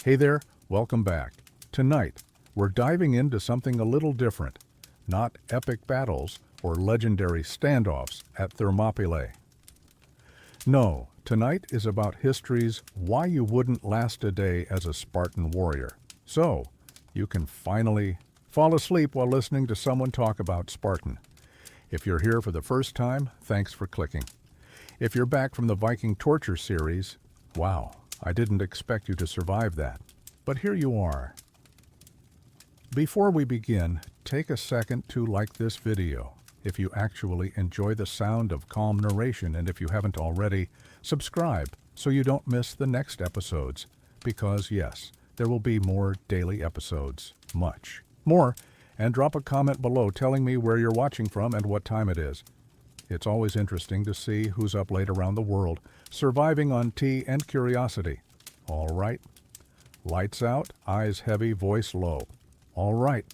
Hey there, welcome back. Tonight, we're diving into something a little different. Not epic battles or legendary standoffs at Thermopylae. No, tonight is about history's why you wouldn't last a day as a Spartan warrior. So, you can finally fall asleep while listening to someone talk about Spartan. If you're here for the first time, thanks for clicking. If you're back from the Viking torture series, wow, I didn't expect you to survive that. But here you are. Before we begin, take a second to like this video. If you actually enjoy the sound of calm narration, and if you haven't already, subscribe so you don't miss the next episodes. Because yes, there will be more daily episodes. Much more. And drop a comment below telling me where you're watching from and what time it is. It's always interesting to see who's up late around the world, surviving on tea and curiosity. All right. Lights out, eyes heavy, voice low. All right.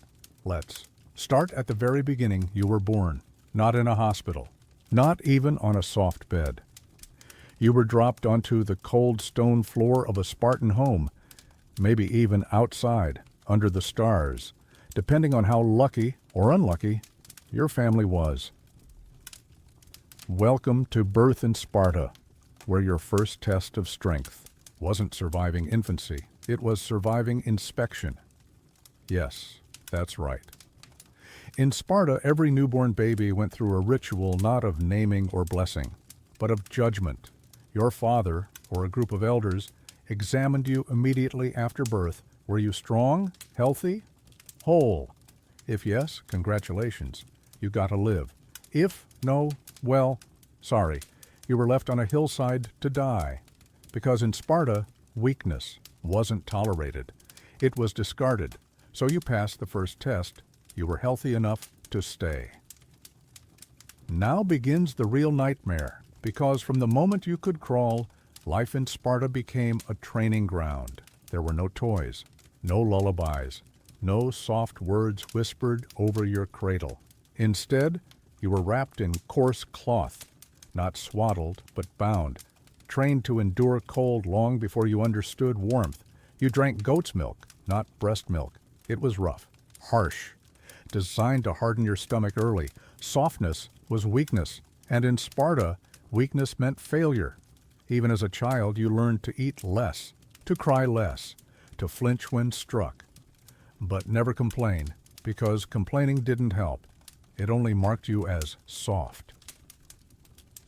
Let's start at the very beginning. You were born, not in a hospital, not even on a soft bed. You were dropped onto the cold stone floor of a Spartan home, maybe even outside, under the stars, depending on how lucky or unlucky your family was. Welcome to birth in Sparta, where your first test of strength wasn't surviving infancy, it was surviving inspection. Yes, that's right. In Sparta, every newborn baby went through a ritual not of naming or blessing, but of judgment. Your father, or a group of elders, examined you immediately after birth. Were you strong, healthy, whole? If yes, congratulations, you got to live. If no, well, sorry, you were left on a hillside to die. Because in Sparta, weakness wasn't tolerated. It was discarded. So you passed the first test. You were healthy enough to stay. Now begins the real nightmare, because from the moment you could crawl, life in Sparta became a training ground. There were no toys, no lullabies, no soft words whispered over your cradle. Instead, you were wrapped in coarse cloth, not swaddled, but bound, trained to endure cold long before you understood warmth. You drank goat's milk, not breast milk. It was rough, harsh, designed to harden your stomach early. Softness was weakness, and in Sparta, weakness meant failure. Even as a child, you learned to eat less, to cry less, to flinch when struck. But never complain, because complaining didn't help. It only marked you as soft.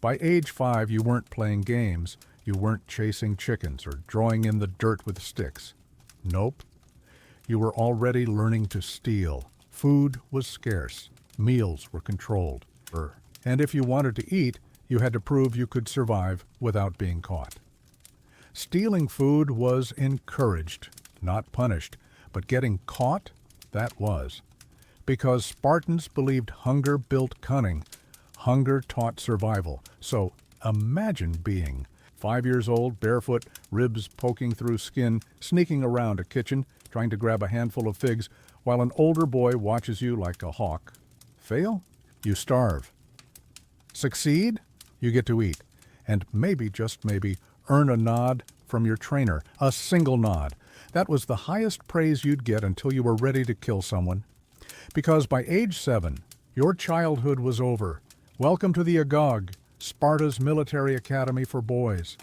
By age 5, you weren't playing games. You weren't chasing chickens or drawing in the dirt with sticks. Nope. You were already learning to steal. Food was scarce. Meals were controlled. And if you wanted to eat, you had to prove you could survive without being caught. Stealing food was encouraged, not punished, but getting caught, that was. Because Spartans believed hunger built cunning. Hunger taught survival. So imagine being 5 years old, barefoot, ribs poking through skin, sneaking around a kitchen, trying to grab a handful of figs, while an older boy watches you like a hawk. Fail? You starve. Succeed? You get to eat. And maybe, just maybe, earn a nod from your trainer. A single nod. That was the highest praise you'd get until you were ready to kill someone. Because by age 7, your childhood was over. Welcome to the Agog, Sparta's military academy for boys.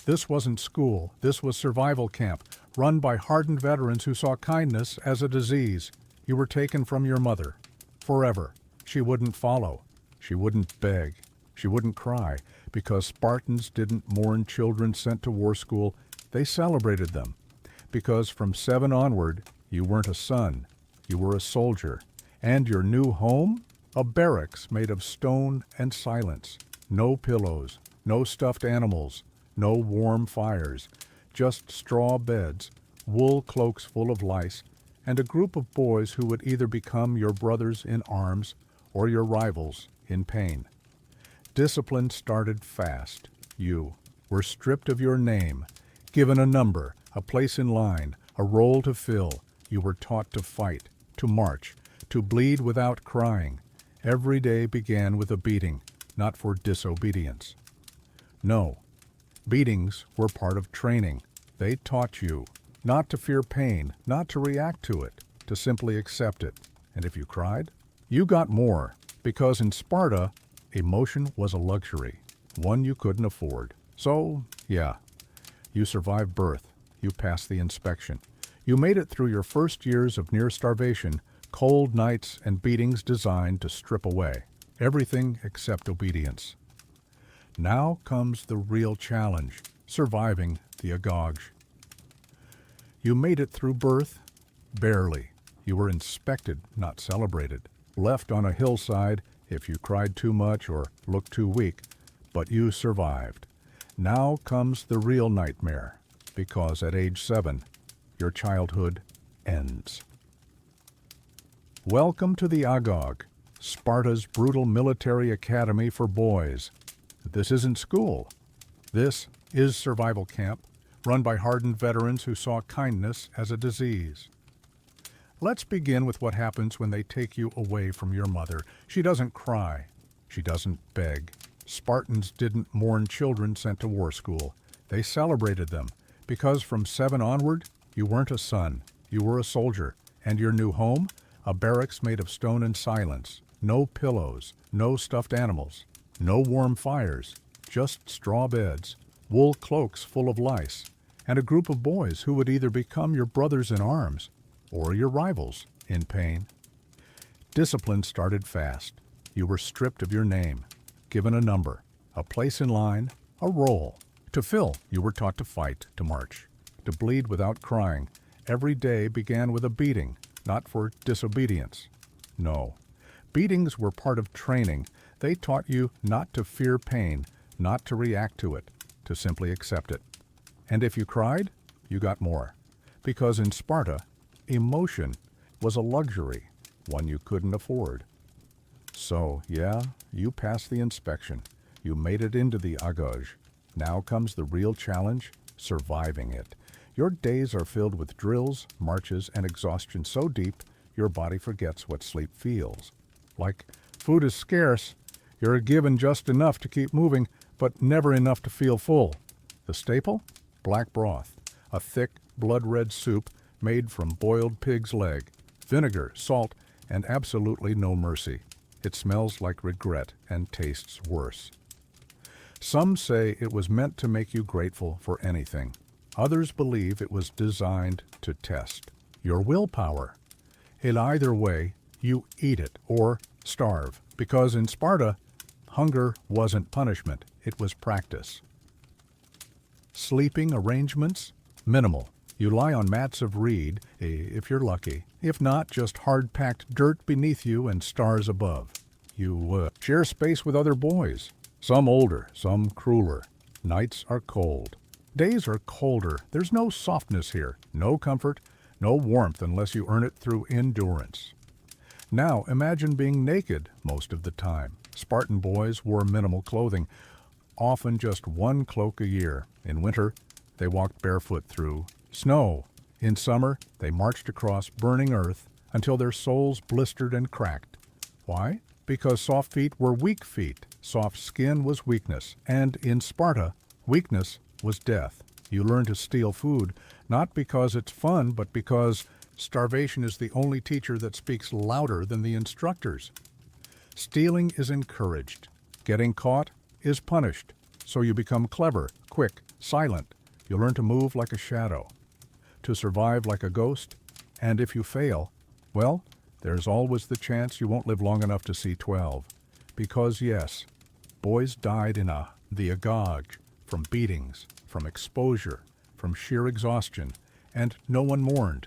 This wasn't school. This was survival camp, run by hardened veterans who saw kindness as a disease. You were taken from your mother. Forever. She wouldn't follow. She wouldn't beg. She wouldn't cry, because Spartans didn't mourn children sent to war school. They celebrated them. Because from 7 onward, you weren't a son. You were a soldier. And your new home? A barracks made of stone and silence. No pillows, no stuffed animals, no warm fires, just straw beds, wool cloaks full of lice, and a group of boys who would either become your brothers in arms or your rivals in pain. Discipline started fast. You were stripped of your name, given a number, a place in line, a role to fill. You were taught to fight, to march, to bleed without crying. Every day began with a beating, not for disobedience. No, beatings were part of training. They taught you not to fear pain, not to react to it, to simply accept it. And if you cried, you got more, because in Sparta, emotion was a luxury, one you couldn't afford. So, yeah, you survived birth, you passed the inspection. You made it through your first years of near starvation, cold nights and beatings designed to strip away everything except obedience. Now comes the real challenge, surviving the agog. You made it through birth, barely. You were inspected, not celebrated. Left on a hillside if you cried too much or looked too weak, but you survived. Now comes the real nightmare, because at age 7, your childhood ends. Welcome to the Agog, Sparta's brutal military academy for boys. This isn't school. This is survival camp, run by hardened veterans who saw kindness as a disease. Let's begin with what happens when they take you away from your mother. She doesn't cry. She doesn't beg. Spartans didn't mourn children sent to war school. They celebrated them, because from 7 onward, you weren't a son. You were a soldier, and your new home? A barracks made of stone and silence. No pillows, no stuffed animals, no warm fires, just straw beds, wool cloaks full of lice, and a group of boys who would either become your brothers in arms or your rivals in pain. Discipline started fast. You were stripped of your name, given a number, a place in line, a role. To fill, you were taught to fight, to march, to bleed without crying. Every day began with a beating, not for disobedience. No. Beatings were part of training. They taught you not to fear pain, not to react to it, to simply accept it. And if you cried, you got more. Because in Sparta, emotion was a luxury, one you couldn't afford. So, yeah, you passed the inspection. You made it into the Agog. Now comes the real challenge, surviving it. Your days are filled with drills, marches, and exhaustion so deep, your body forgets what sleep feels. Like food is scarce, you're given just enough to keep moving, but never enough to feel full. The staple? Black broth, a thick, blood-red soup made from boiled pig's leg, vinegar, salt, and absolutely no mercy. It smells like regret and tastes worse. Some say it was meant to make you grateful for anything. Others believe it was designed to test your willpower. In either way, you eat it or starve, because in Sparta, hunger wasn't punishment, it was practice. Sleeping arrangements? Minimal. You lie on mats of reed, if you're lucky. If not, just hard-packed dirt beneath you and stars above. You share space with other boys, some older, some crueler. Nights are cold. Days are colder. There's no softness here, no comfort, no warmth unless you earn it through endurance. Now imagine being naked most of the time. Spartan boys wore minimal clothing, often just one cloak a year. In winter, they walked barefoot through snow. In summer, they marched across burning earth until their soles blistered and cracked. Why? Because soft feet were weak feet. Soft skin was weakness. And in Sparta, weakness was death. You learn to steal food, not because it's fun, but because starvation is the only teacher that speaks louder than the instructors. Stealing is encouraged. Getting caught is punished. So you become clever, quick, silent. You learn to move like a shadow, to survive like a ghost, and if you fail, well, there's always the chance you won't live long enough to see 12. Because yes, boys died in the Agog, from beatings, from exposure, from sheer exhaustion, and no one mourned.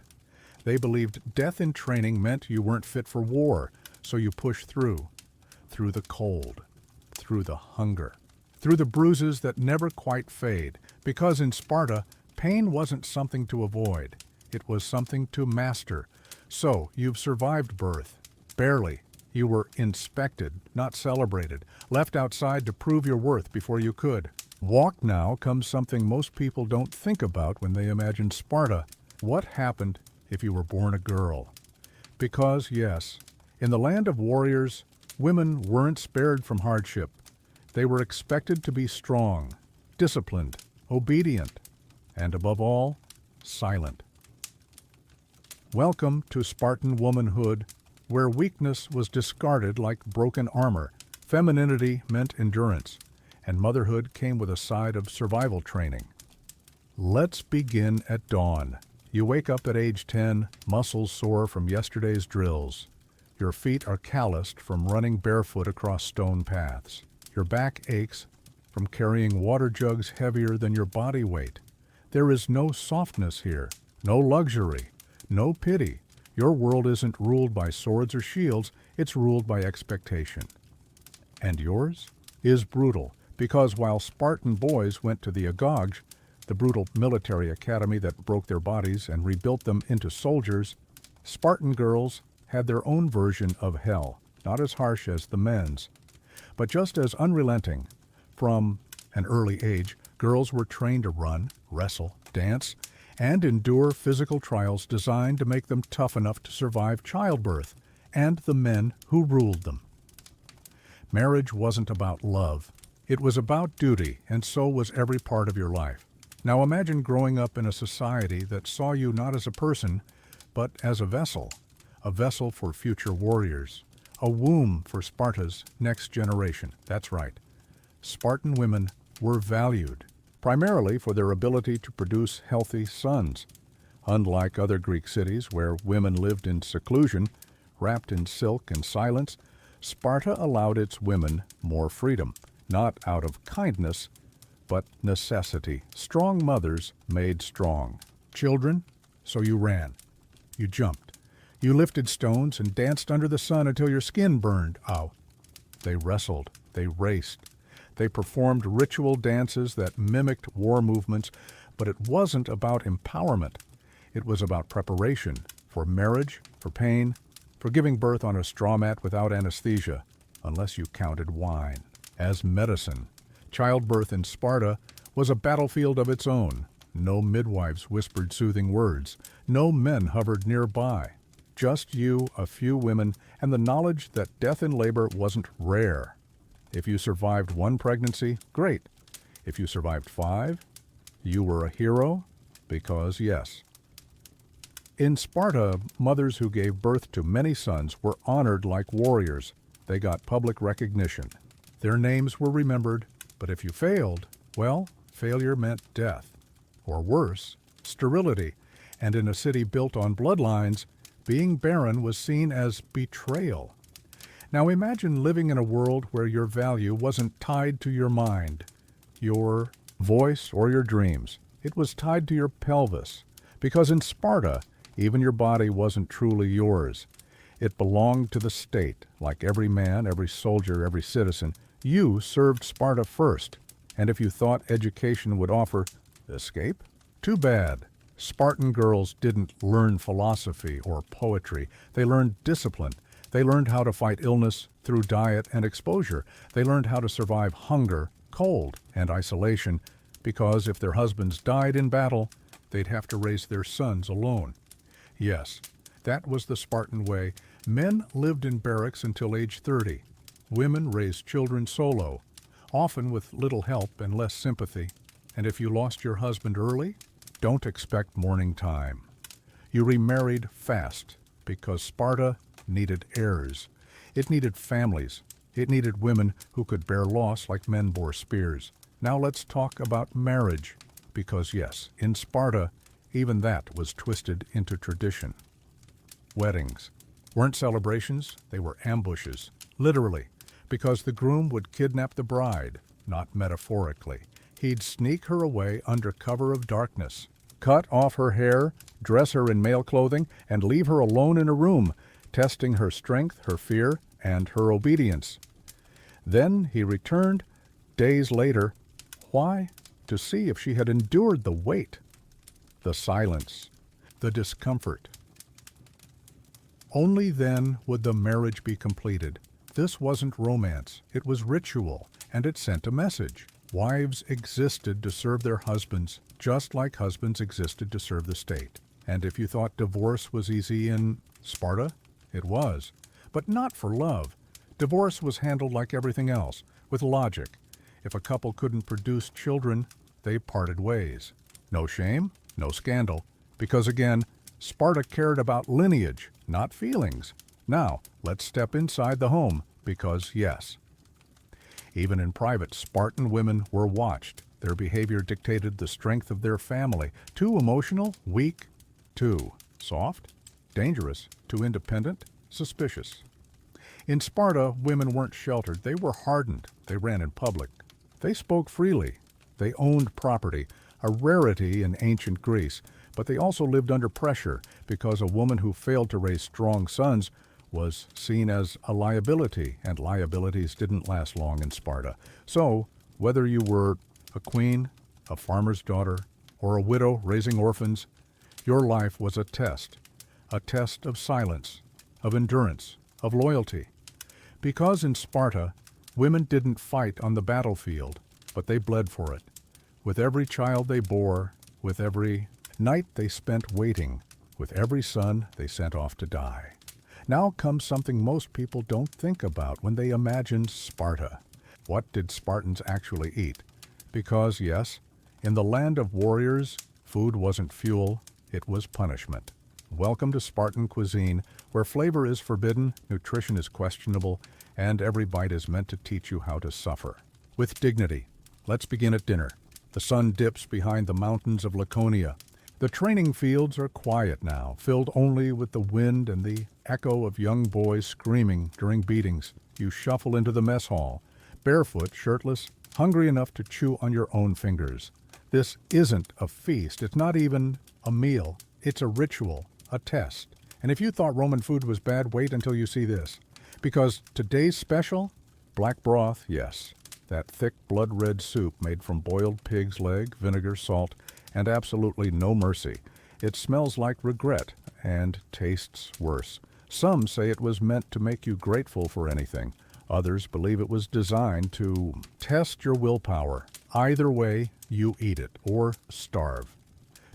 They believed death in training meant you weren't fit for war, so you pushed through the cold, through the hunger, through the bruises that never quite fade, because in Sparta, pain wasn't something to avoid. It was something to master. So, you've survived birth. Barely. You were inspected, not celebrated, left outside to prove your worth before you could. Walk now comes something most people don't think about when they imagine Sparta. What happened if you were born a girl? Because, yes, in the land of warriors, women weren't spared from hardship. They were expected to be strong, disciplined, obedient, and above all, silent. Welcome to Spartan womanhood, where weakness was discarded like broken armor, femininity meant endurance, and motherhood came with a side of survival training. Let's begin at dawn. You wake up at age 10, muscles sore from yesterday's drills. Your feet are calloused from running barefoot across stone paths. Your back aches from carrying water jugs heavier than your body weight. There is no softness here, no luxury, no pity. Your world isn't ruled by swords or shields, it's ruled by expectation. And yours is brutal, because while Spartan boys went to the Agog, the brutal military academy that broke their bodies and rebuilt them into soldiers, Spartan girls had their own version of hell, not as harsh as the men's, but just as unrelenting. From an early age, girls were trained to run, wrestle, dance, and endure physical trials designed to make them tough enough to survive childbirth and the men who ruled them. Marriage wasn't about love. It was about duty, and so was every part of your life. Now imagine growing up in a society that saw you not as a person, but as a vessel for future warriors, a womb for Sparta's next generation. That's right. Spartan women were valued, primarily for their ability to produce healthy sons. Unlike other Greek cities where women lived in seclusion, wrapped in silk and silence, Sparta allowed its women more freedom, not out of kindness, but necessity. Strong mothers made strong. Children, so you ran. You jumped. You lifted stones and danced under the sun until your skin burned. Ow. They wrestled. They raced. They performed ritual dances that mimicked war movements, but it wasn't about empowerment. It was about preparation for marriage, for pain, for giving birth on a straw mat without anesthesia, unless you counted wine, as medicine. Childbirth in Sparta was a battlefield of its own. No midwives whispered soothing words. No men hovered nearby. Just you, a few women, and the knowledge that death in labor wasn't rare. If you survived one pregnancy, great. If you survived 5, you were a hero, because yes. In Sparta, mothers who gave birth to many sons were honored like warriors. They got public recognition. Their names were remembered. But if you failed, well, failure meant death. Or worse, sterility. And in a city built on bloodlines, being barren was seen as betrayal. Now imagine living in a world where your value wasn't tied to your mind, your voice, or your dreams. It was tied to your pelvis. Because in Sparta, even your body wasn't truly yours. It belonged to the state. Like every man, every soldier, every citizen, you served Sparta first, and if you thought education would offer escape, too bad. Spartan girls didn't learn philosophy or poetry. They learned discipline. They learned how to fight illness through diet and exposure. They learned how to survive hunger, cold, and isolation, because if their husbands died in battle, they'd have to raise their sons alone. Yes, that was the Spartan way. Men lived in barracks until age 30. Women raised children solo, often with little help and less sympathy. And if you lost your husband early, don't expect mourning time. You remarried fast, because Sparta needed heirs. It needed families. It needed women who could bear loss like men bore spears. Now let's talk about marriage, because yes, in Sparta, even that was twisted into tradition. Weddings weren't celebrations, they were ambushes, literally, because the groom would kidnap the bride, not metaphorically. He'd sneak her away under cover of darkness, cut off her hair, dress her in male clothing, and leave her alone in a room, testing her strength, her fear, and her obedience. Then he returned days later. Why? To see if she had endured the weight, the silence, the discomfort. Only then would the marriage be completed. This wasn't romance, it was ritual, and it sent a message. Wives existed to serve their husbands, just like husbands existed to serve the state. And if you thought divorce was easy in Sparta, it was. But not for love. Divorce was handled like everything else, with logic. If a couple couldn't produce children, they parted ways. No shame, no scandal, Because again, Sparta cared about lineage, not feelings. Now, let's step inside the home, because yes. Even in private, Spartan women were watched. Their behavior dictated the strength of their family. Too emotional? Weak. Too soft? Dangerous. Too independent? Suspicious. In Sparta, women weren't sheltered. They were hardened. They ran in public. They spoke freely. They owned property, a rarity in ancient Greece. But they also lived under pressure because a woman who failed to raise strong sons was seen as a liability, and liabilities didn't last long in Sparta. So, whether you were a queen, a farmer's daughter, or a widow raising orphans, your life was a test of silence, of endurance, of loyalty. Because in Sparta, women didn't fight on the battlefield, but they bled for it. With every child they bore, with every night they spent waiting, with every son they sent off to die. Now comes something most people don't think about when they imagine Sparta. What did Spartans actually eat? Because, yes, in the land of warriors, food wasn't fuel, it was punishment. Welcome to Spartan cuisine, where flavor is forbidden, nutrition is questionable, and every bite is meant to teach you how to suffer. With dignity, let's begin at dinner. The sun dips behind the mountains of Laconia. The training fields are quiet now, filled only with the wind and the echo of young boys screaming during beatings. You shuffle into the mess hall, barefoot, shirtless, hungry enough to chew on your own fingers. This isn't a feast. It's not even a meal. It's a ritual, a test. And if you thought Roman food was bad, wait until you see this. Because today's special, black broth, yes. That thick blood-red soup made from boiled pig's leg, vinegar, salt, and absolutely no mercy. It smells like regret and tastes worse. Some say it was meant to make you grateful for anything. Others believe it was designed to test your willpower. Either way, you eat it or starve.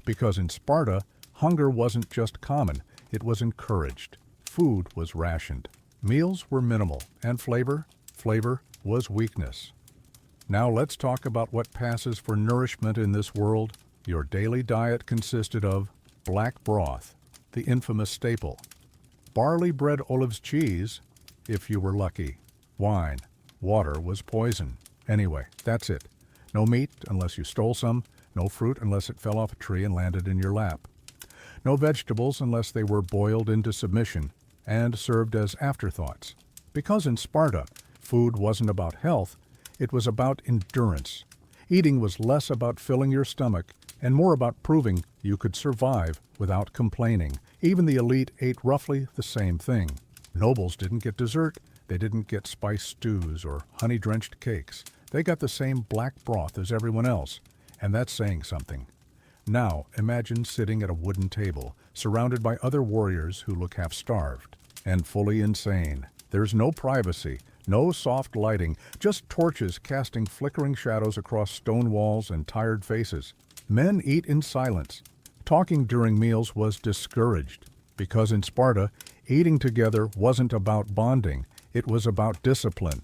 Because in Sparta, hunger wasn't just common, it was encouraged. Food was rationed. Meals were minimal, and flavor was weakness. Now let's talk about what passes for nourishment in this world. Your daily diet consisted of black broth, the infamous staple, barley bread, olives, cheese, if you were lucky. Wine, water was poison. Anyway, that's it. No meat unless you stole some, no fruit unless it fell off a tree and landed in your lap. No vegetables unless they were boiled into submission and served as afterthoughts. Because in Sparta, food wasn't about health, it was about endurance. Eating was less about filling your stomach and more about proving you could survive without complaining. Even the elite ate roughly the same thing. Nobles didn't get dessert, they didn't get spiced stews or honey-drenched cakes. They got the same black broth as everyone else, and that's saying something. Now, imagine sitting at a wooden table, surrounded by other warriors who look half-starved and fully insane. There's no privacy, no soft lighting, just torches casting flickering shadows across stone walls and tired faces. Men eat in silence. Talking during meals was discouraged, because in Sparta, eating together wasn't about bonding, it was about discipline.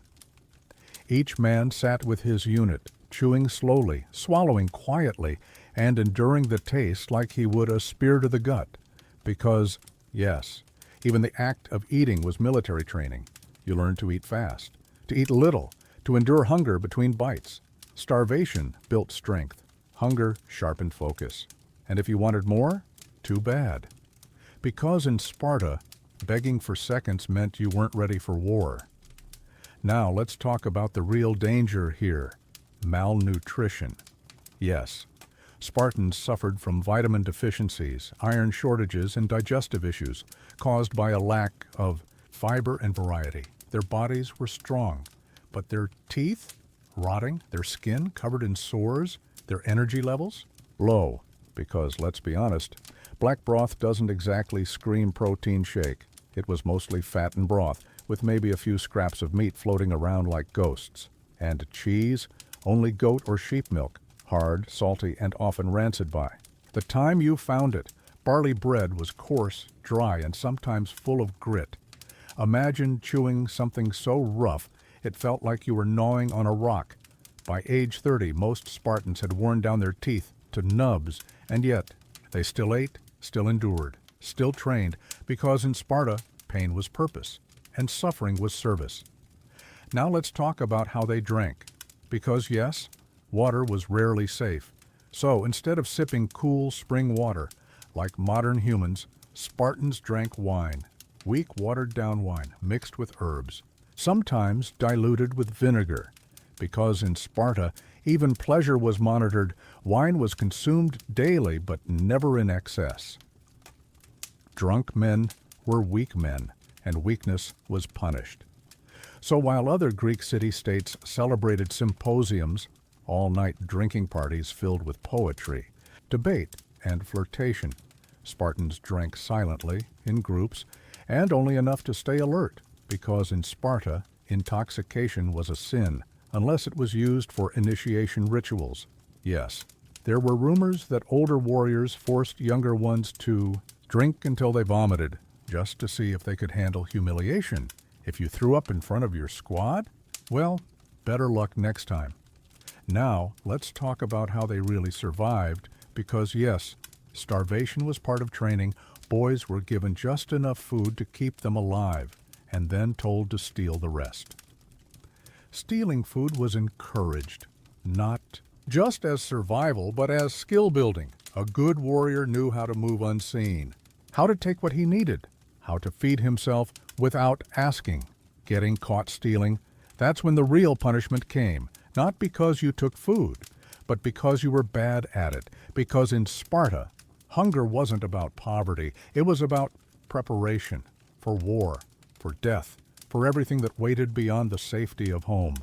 Each man sat with his unit, chewing slowly, swallowing quietly, and enduring the taste like he would a spear to the gut. Because, yes, even the act of eating was military training. You learned to eat fast, to eat little, to endure hunger between bites. Starvation built strength. Hunger sharpened focus. And if you wanted more, too bad. Because in Sparta, begging for seconds meant you weren't ready for war. Now let's talk about the real danger here, malnutrition. Yes, Spartans suffered from vitamin deficiencies, iron shortages, and digestive issues caused by a lack of fiber and variety. Their bodies were strong, but their teeth, rotting, their skin covered in sores, their energy levels, low. Because, let's be honest, black broth doesn't exactly scream protein shake. It was mostly fat and broth, with maybe a few scraps of meat floating around like ghosts. And cheese, only goat or sheep milk, hard, salty, and often rancid by the time you found it. Barley bread was coarse, dry, and sometimes full of grit. Imagine chewing something so rough it felt like you were gnawing on a rock. By age 30, most Spartans had worn down their teeth to nubs, and yet they still ate, still endured, still trained, because in Sparta, pain was purpose, and suffering was service. Now let's talk about how they drank. Because yes, water was rarely safe. So instead of sipping cool spring water, like modern humans, Spartans drank wine, weak watered-down wine mixed with herbs, sometimes diluted with vinegar. Because in Sparta, even pleasure was monitored, wine was consumed daily but never in excess. Drunk men were weak men, and weakness was punished. So while other Greek city-states celebrated symposiums, all-night drinking parties filled with poetry, debate, and flirtation, Spartans drank silently, in groups, and only enough to stay alert, because in Sparta, intoxication was a sin, unless it was used for initiation rituals. Yes, there were rumors that older warriors forced younger ones to drink until they vomited, just to see if they could handle humiliation. If you threw up in front of your squad, well, better luck next time. Now, let's talk about how they really survived, because yes, starvation was part of training. Boys were given just enough food to keep them alive, and then told to steal the rest. Stealing food was encouraged, not just as survival, but as skill building. A good warrior knew how to move unseen, how to take what he needed, how to feed himself without asking. Getting caught stealing, that's when the real punishment came, not because you took food, but because you were bad at it. Because in Sparta, hunger wasn't about poverty, it was about preparation for war, for death, for everything that waited beyond the safety of home.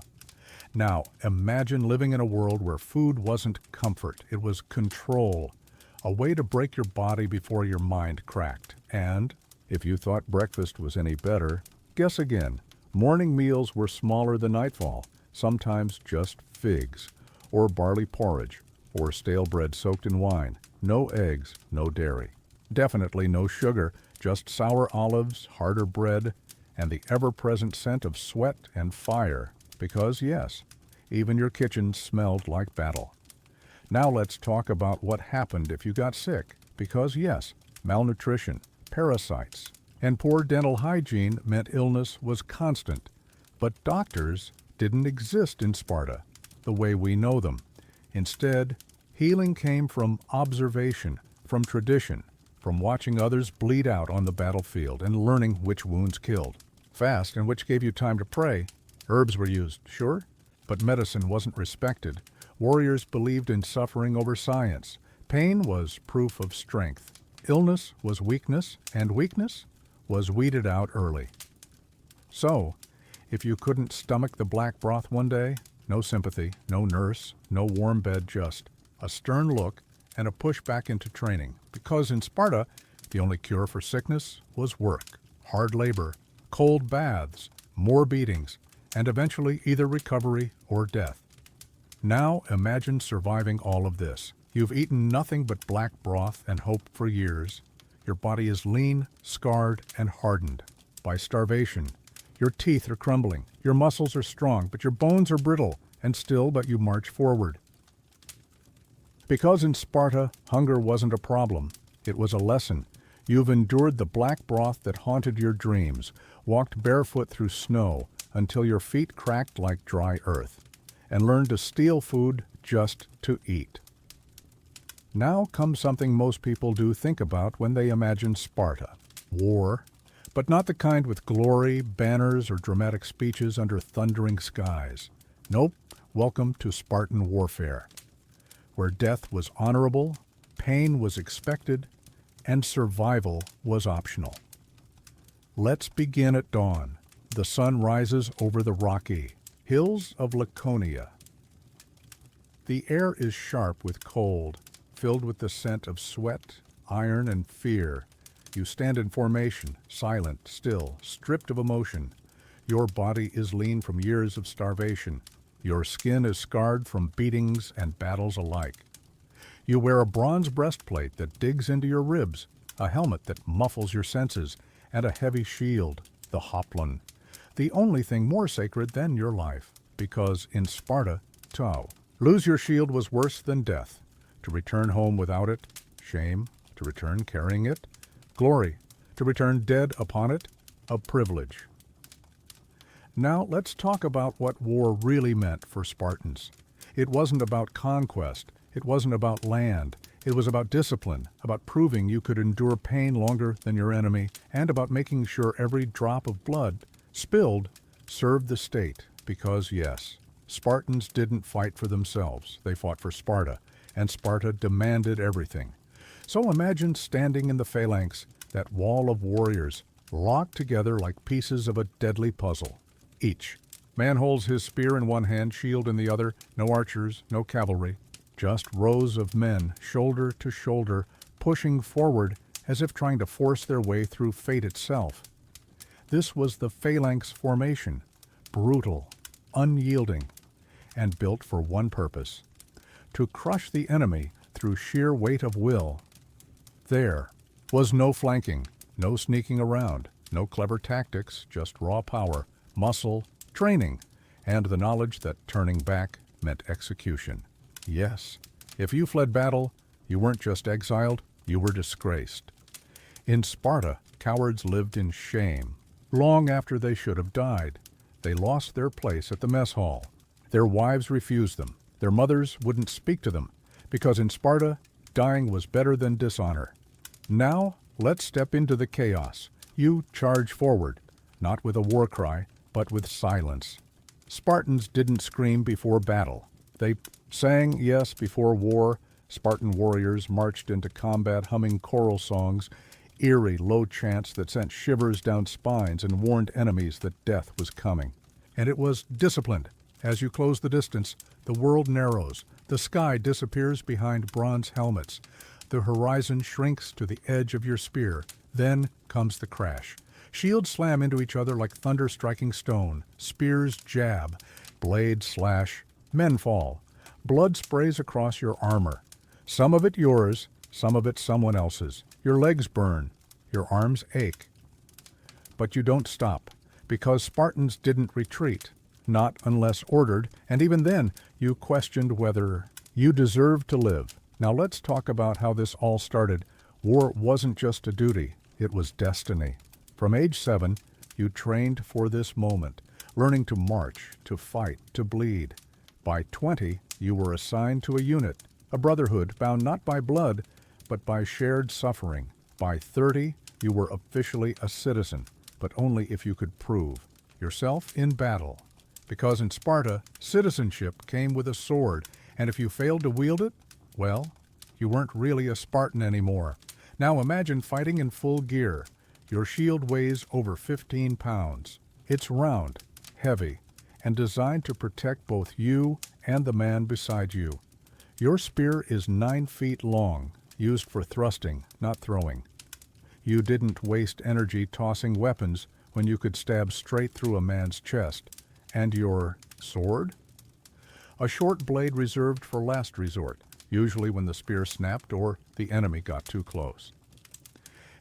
Now, imagine living in a world where food wasn't comfort, it was control, a way to break your body before your mind cracked. And if you thought breakfast was any better, guess again. Morning meals were smaller than nightfall, sometimes just figs, or barley porridge, or stale bread soaked in wine. No eggs, no dairy. Definitely no sugar, just sour olives, harder bread, and the ever-present scent of sweat and fire. Because yes, even your kitchen smelled like battle. Now let's talk about what happened if you got sick. Because yes, malnutrition, parasites, and poor dental hygiene meant illness was constant. But doctors didn't exist in Sparta the way we know them. Instead, healing came from observation, from tradition, from watching others bleed out on the battlefield and learning which wounds killed. Fast, and which gave you time to pray. Herbs were used, sure, but medicine wasn't respected. Warriors believed in suffering over science. Pain was proof of strength. Illness was weakness, and weakness was weeded out early. So, if you couldn't stomach the black broth one day, no sympathy, no nurse, no warm bed, just a stern look and a push back into training. Because in Sparta, the only cure for sickness was work, hard labor, cold baths, more beatings, and eventually either recovery or death. Now imagine surviving all of this. You've eaten nothing but black broth and hope for years. Your body is lean, scarred, and hardened by starvation. Your teeth are crumbling, your muscles are strong, but your bones are brittle, and still but you march forward. Because in Sparta, hunger wasn't a problem, it was a lesson. You've endured the black broth that haunted your dreams, walked barefoot through snow until your feet cracked like dry earth, and learned to steal food just to eat. Now comes something most people do think about when they imagine Sparta. War, but not the kind with glory, banners, or dramatic speeches under thundering skies. Nope, welcome to Spartan warfare, where death was honorable, pain was expected, and survival was optional. Let's begin at dawn. The sun rises over the rocky hills of Laconia. The air is sharp with cold, filled with the scent of sweat, iron, and fear. You stand in formation, silent, still, stripped of emotion. Your body is lean from years of starvation. Your skin is scarred from beatings and battles alike. You wear a bronze breastplate that digs into your ribs, a helmet that muffles your senses, and a heavy shield, the hoplon, the only thing more sacred than your life. Because in Sparta, to lose your shield was worse than death. To return home without it, shame. To return carrying it, glory. To return dead upon it, a privilege. Now let's talk about what war really meant for Spartans. It wasn't about conquest. It wasn't about land. It was about discipline, about proving you could endure pain longer than your enemy, and about making sure every drop of blood spilled served the state. Because, yes, Spartans didn't fight for themselves. They fought for Sparta, and Sparta demanded everything. So imagine standing in the phalanx, that wall of warriors, locked together like pieces of a deadly puzzle. Each man holds his spear in one hand, shield in the other, no archers, no cavalry, just rows of men, shoulder to shoulder, pushing forward as if trying to force their way through fate itself. This was the phalanx formation, brutal, unyielding, and built for one purpose: to crush the enemy through sheer weight of will. There was no flanking, no sneaking around, no clever tactics, just raw power, muscle, training, and the knowledge that turning back meant execution. Yes, if you fled battle, you weren't just exiled, you were disgraced. In Sparta, cowards lived in shame. Long after they should have died, they lost their place at the mess hall. Their wives refused them. Their mothers wouldn't speak to them, because in Sparta, dying was better than dishonor. Now, let's step into the chaos. You charge forward, not with a war cry, but with silence. Spartans didn't scream before battle. They sang, yes, before war. Spartan warriors marched into combat humming choral songs, eerie low chants that sent shivers down spines and warned enemies that death was coming. And it was disciplined. As you close the distance, the world narrows. The sky disappears behind bronze helmets. The horizon shrinks to the edge of your spear. Then comes the crash. Shields slam into each other like thunder striking stone. Spears jab. Blades slash. Men fall. Blood sprays across your armor. Some of it yours, some of it someone else's. Your legs burn. Your arms ache. But you don't stop, because Spartans didn't retreat. Not unless ordered, and even then, you questioned whether you deserved to live. Now let's talk about how this all started. War wasn't just a duty, it was destiny. From age 7, you trained for this moment, learning to march, to fight, to bleed. By 20, you were assigned to a unit, a brotherhood bound not by blood, but by shared suffering. By 30, you were officially a citizen, but only if you could prove yourself in battle. Because in Sparta, citizenship came with a sword, and if you failed to wield it, well, you weren't really a Spartan anymore. Now imagine fighting in full gear. Your shield weighs over 15 pounds. It's round, heavy, and designed to protect both you and the man beside you. Your spear is 9 feet long, used for thrusting, not throwing. You didn't waste energy tossing weapons when you could stab straight through a man's chest. And your sword? A short blade reserved for last resort, usually when the spear snapped or the enemy got too close.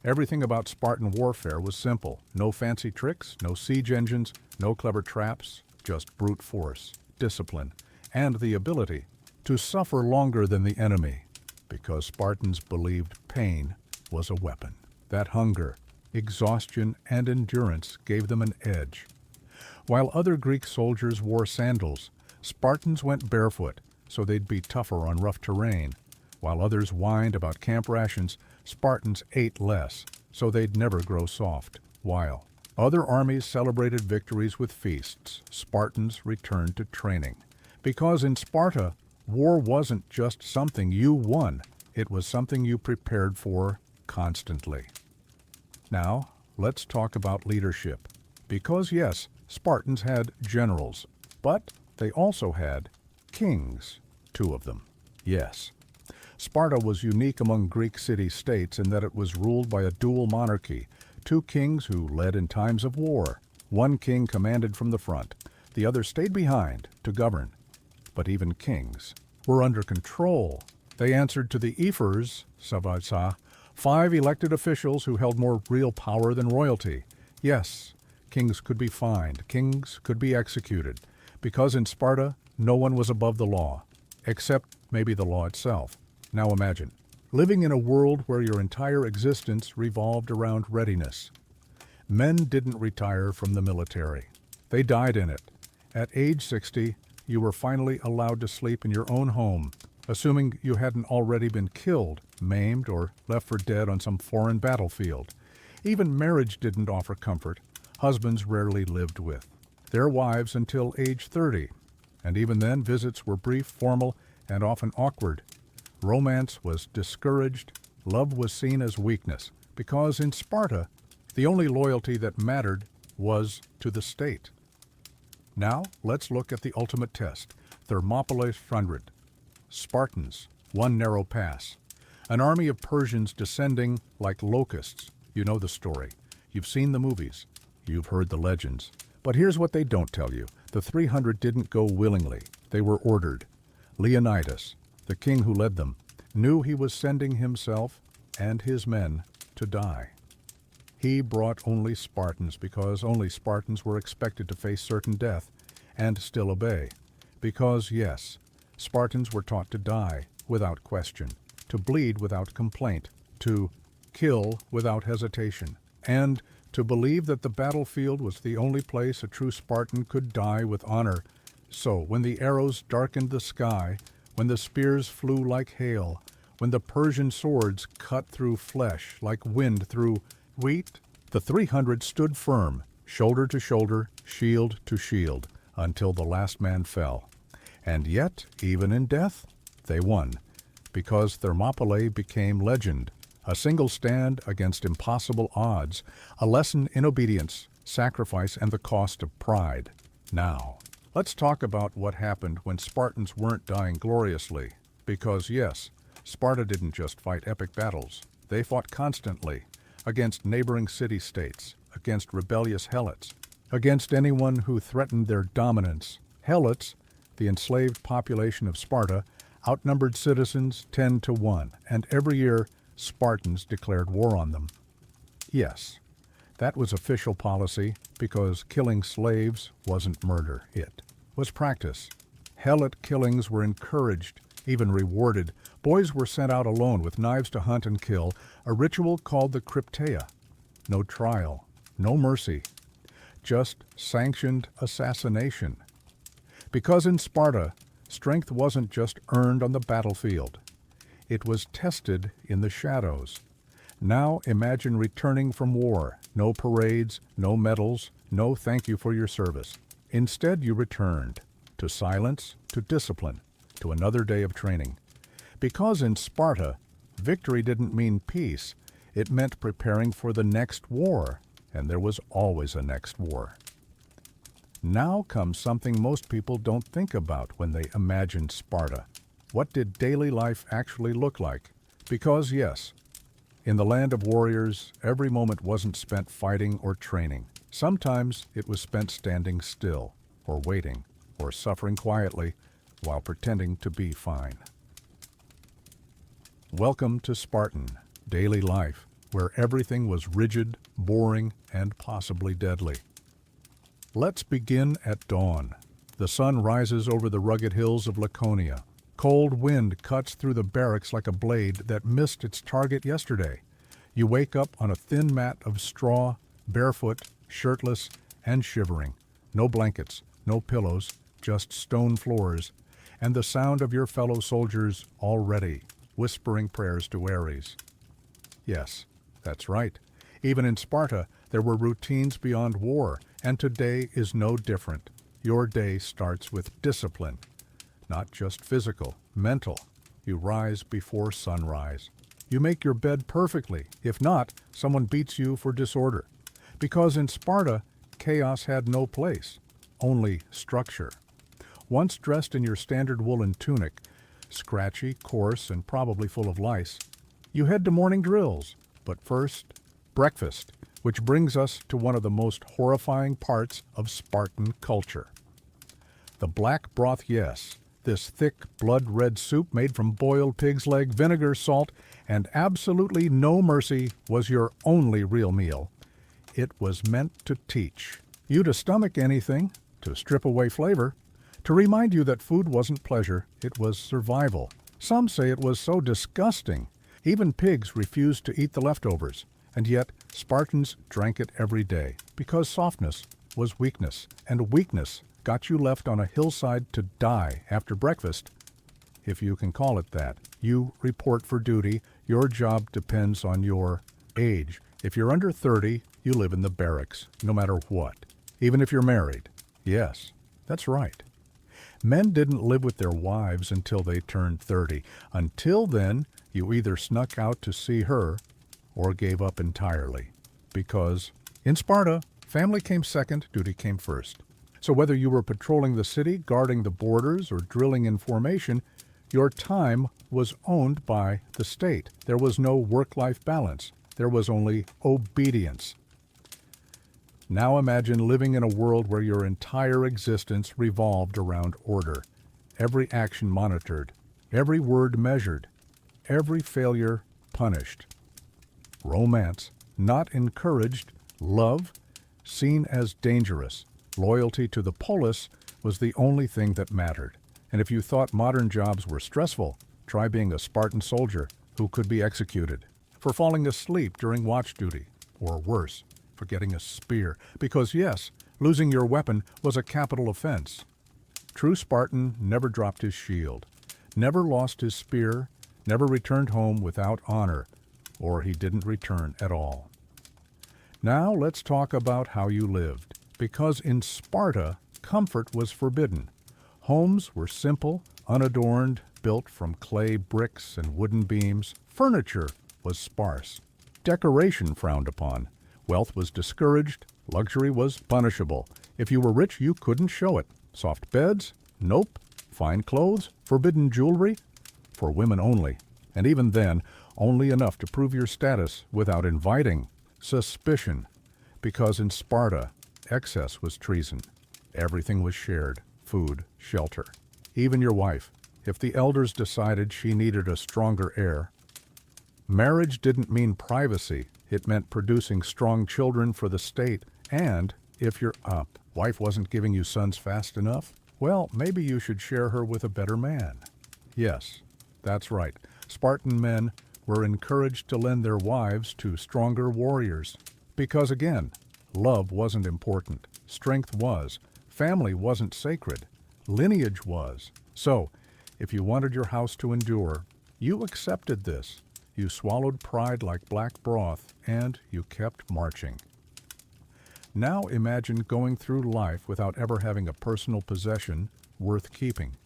Everything about Spartan warfare was simple. No fancy tricks, no siege engines, no clever traps, just brute force, discipline, and the ability to suffer longer than the enemy, because Spartans believed pain was a weapon. That hunger, exhaustion, and endurance gave them an edge. While other Greek soldiers wore sandals, Spartans went barefoot so they'd be tougher on rough terrain. While others whined about camp rations, Spartans ate less so they'd never grow soft. While other armies celebrated victories with feasts, Spartans returned to training. Because in Sparta, war wasn't just something you won, it was something you prepared for constantly. Now, let's talk about leadership. Because yes, Spartans had generals, but they also had kings, 2 of them. Yes, Sparta was unique among Greek city-states in that it was ruled by a dual monarchy, 2 kings who led in times of war. One king commanded from the front, the other stayed behind to govern. But even kings were under control. They answered to the ephors, savasa, 5 elected officials who held more real power than royalty. Yes, kings could be fined, kings could be executed, because in Sparta, no one was above the law, except maybe the law itself. Now imagine, living in a world where your entire existence revolved around readiness. Men didn't retire from the military. They died in it. At age 60, you were finally allowed to sleep in your own home, assuming you hadn't already been killed, maimed, or left for dead on some foreign battlefield. Even marriage didn't offer comfort. Husbands rarely lived with their wives until age 30, and even then visits were brief, formal, and often awkward. Romance was discouraged. Love was seen as weakness, because in Sparta, the only loyalty that mattered was to the state. Now, let's look at the ultimate test, Thermopylae 100. Spartans, one narrow pass. An army of Persians descending like locusts. You know the story. You've seen the movies. You've heard the legends. But here's what they don't tell you. The 300 didn't go willingly. They were ordered. Leonidas, the king who led them, knew he was sending himself and his men to die. He brought only Spartans because only Spartans were expected to face certain death and still obey. Because, yes, Spartans were taught to die without question, to bleed without complaint, to kill without hesitation, and to believe that the battlefield was the only place a true Spartan could die with honor. So, when the arrows darkened the sky, when the spears flew like hail, when the Persian swords cut through flesh like wind through wheat, the 300 stood firm, shoulder to shoulder, shield to shield, until the last man fell. And yet, even in death, they won, because Thermopylae became legend. A single stand against impossible odds, a lesson in obedience, sacrifice, and the cost of pride. Now, let's talk about what happened when Spartans weren't dying gloriously. Because yes, Sparta didn't just fight epic battles. They fought constantly against neighboring city-states, against rebellious helots, against anyone who threatened their dominance. Helots, the enslaved population of Sparta, outnumbered citizens 10 to 1, and every year Spartans declared war on them. Yes, that was official policy because killing slaves wasn't murder. It was practice. Helot killings were encouraged, even rewarded. Boys were sent out alone with knives to hunt and kill, a ritual called the crypteia. No trial, no mercy, just sanctioned assassination. Because in Sparta, strength wasn't just earned on the battlefield. It was tested in the shadows. Now imagine returning from war. No parades, no medals, no thank you for your service. Instead, you returned to silence, to discipline, to another day of training. Because in Sparta, victory didn't mean peace. It meant preparing for the next war, and there was always a next war. Now comes something most people don't think about when they imagine Sparta. What did daily life actually look like? Because yes, in the land of warriors, every moment wasn't spent fighting or training. Sometimes it was spent standing still, or waiting, or suffering quietly, while pretending to be fine. Welcome to Spartan, daily life, where everything was rigid, boring, and possibly deadly. Let's begin at dawn. The sun rises over the rugged hills of Laconia. Cold wind cuts through the barracks like a blade that missed its target yesterday. You wake up on a thin mat of straw, barefoot, shirtless, and shivering. No blankets, no pillows, just stone floors, and the sound of your fellow soldiers already whispering prayers to Ares. Yes, that's right. Even in Sparta, there were routines beyond war, and today is no different. Your day starts with discipline. Not just physical, mental. You rise before sunrise. You make your bed perfectly. If not, someone beats you for disorder. Because in Sparta, chaos had no place, only structure. Once dressed in your standard woolen tunic, scratchy, coarse, and probably full of lice, you head to morning drills. But first, breakfast, which brings us to one of the most horrifying parts of Spartan culture. The black broth, yes. This thick, blood-red soup made from boiled pig's leg, vinegar, salt, and absolutely no mercy was your only real meal. It was meant to teach you to stomach anything, to strip away flavor, to remind you that food wasn't pleasure, it was survival. Some say it was so disgusting Even pigs refused to eat the leftovers, and yet Spartans drank it every day, because softness was weakness, and weakness got you left on a hillside to die after breakfast, if you can call it that. You report for duty. Your job depends on your age. If you're under 30, you live in the barracks, no matter what, even if you're married. Yes, that's right. Men didn't live with their wives until they turned 30. Until then, you either snuck out to see her or gave up entirely. Because in Sparta, family came second, duty came first. So whether you were patrolling the city, guarding the borders, or drilling in formation, your time was owned by the state. There was no work-life balance. There was only obedience. Now imagine living in a world where your entire existence revolved around order. Every action monitored, every word measured, every failure punished. Romance not encouraged, love seen as dangerous. Loyalty to the polis was the only thing that mattered. And if you thought modern jobs were stressful, try being a Spartan soldier who could be executed for falling asleep during watch duty, or worse, for getting a spear. Because yes, losing your weapon was a capital offense. True Spartan never dropped his shield, never lost his spear, never returned home without honor, or he didn't return at all. Now let's talk about how you lived. Because in Sparta, comfort was forbidden. Homes were simple, unadorned, built from clay bricks and wooden beams. Furniture was sparse. Decoration frowned upon. Wealth was discouraged. Luxury was punishable. If you were rich, you couldn't show it. Soft beds? Nope. Fine clothes? Forbidden jewelry? For women only. And even then, only enough to prove your status without inviting suspicion. Because in Sparta, excess was treason. Everything was shared. Food, shelter. Even your wife, if the elders decided she needed a stronger heir. Marriage didn't mean privacy. It meant producing strong children for the state. And if your wife wasn't giving you sons fast enough, well, maybe you should share her with a better man. Yes, that's right. Spartan men were encouraged to lend their wives to stronger warriors. Because again, love wasn't important. Strength was. Family wasn't sacred. Lineage was. So, if you wanted your house to endure, you accepted this. You swallowed pride like black broth, and you kept marching. Now imagine going through life without ever having a personal possession worth keeping.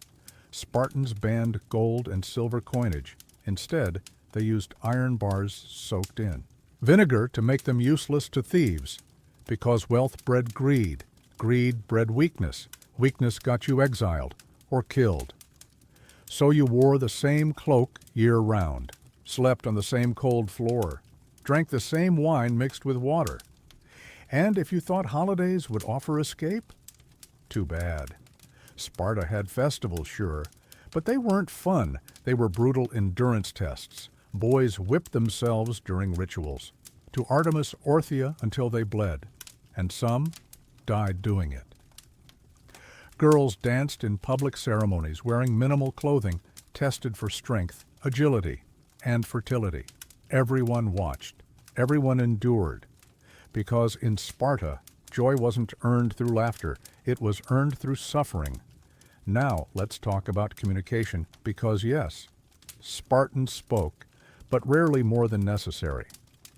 Spartans banned gold and silver coinage. Instead, they used iron bars soaked in vinegar to make them useless to thieves. Because wealth bred greed. Greed bred weakness. Weakness got you exiled or killed. So you wore the same cloak year-round, slept on the same cold floor, drank the same wine mixed with water. And if you thought holidays would offer escape, too bad. Sparta had festivals, sure, but they weren't fun. They were brutal endurance tests. Boys whipped themselves during rituals, to Artemis Orthia until they bled, and some died doing it. Girls danced in public ceremonies wearing minimal clothing, tested for strength, agility, and fertility. Everyone watched. Everyone endured. Because in Sparta, joy wasn't earned through laughter. It was earned through suffering. Now let's talk about communication, because yes, Spartans spoke, but rarely more than necessary.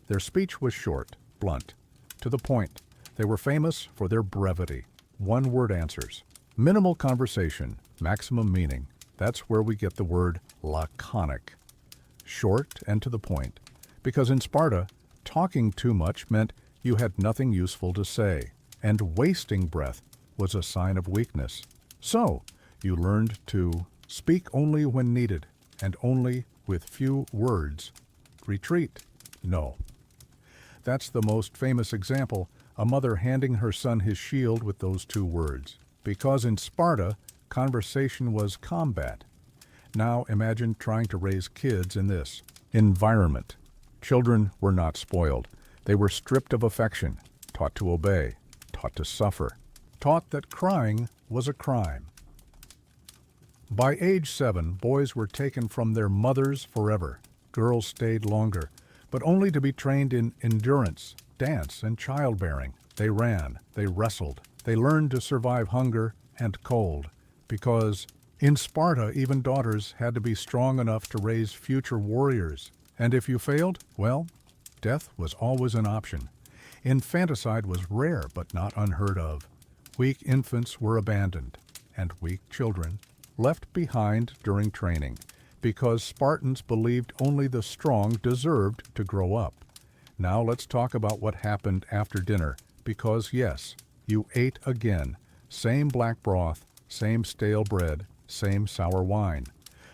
Their speech was short, blunt, to the point. They were famous for their brevity. One-word answers. Minimal conversation, maximum meaning. That's where we get the word laconic. Short and to the point. Because in Sparta, talking too much meant you had nothing useful to say, and wasting breath was a sign of weakness. So, you learned to speak only when needed, and only with few words. Retreat? No. That's the most famous example, a mother handing her son his shield with those two words. Because in Sparta, conversation was combat. Now imagine trying to raise kids in this environment. Children were not spoiled. They were stripped of affection, taught to obey, taught to suffer, taught that crying was a crime. By age 7, boys were taken from their mothers forever. Girls stayed longer, but only to be trained in endurance, dance, and childbearing. They ran, they wrestled, they learned to survive hunger and cold, because in Sparta even daughters had to be strong enough to raise future warriors. And if you failed, well, death was always an option. Infanticide was rare but not unheard of. Weak infants were abandoned, and weak children left behind during training, because Spartans believed only the strong deserved to grow up. Now let's talk about what happened after dinner, because yes, you ate again. Same black broth, same stale bread, same sour wine.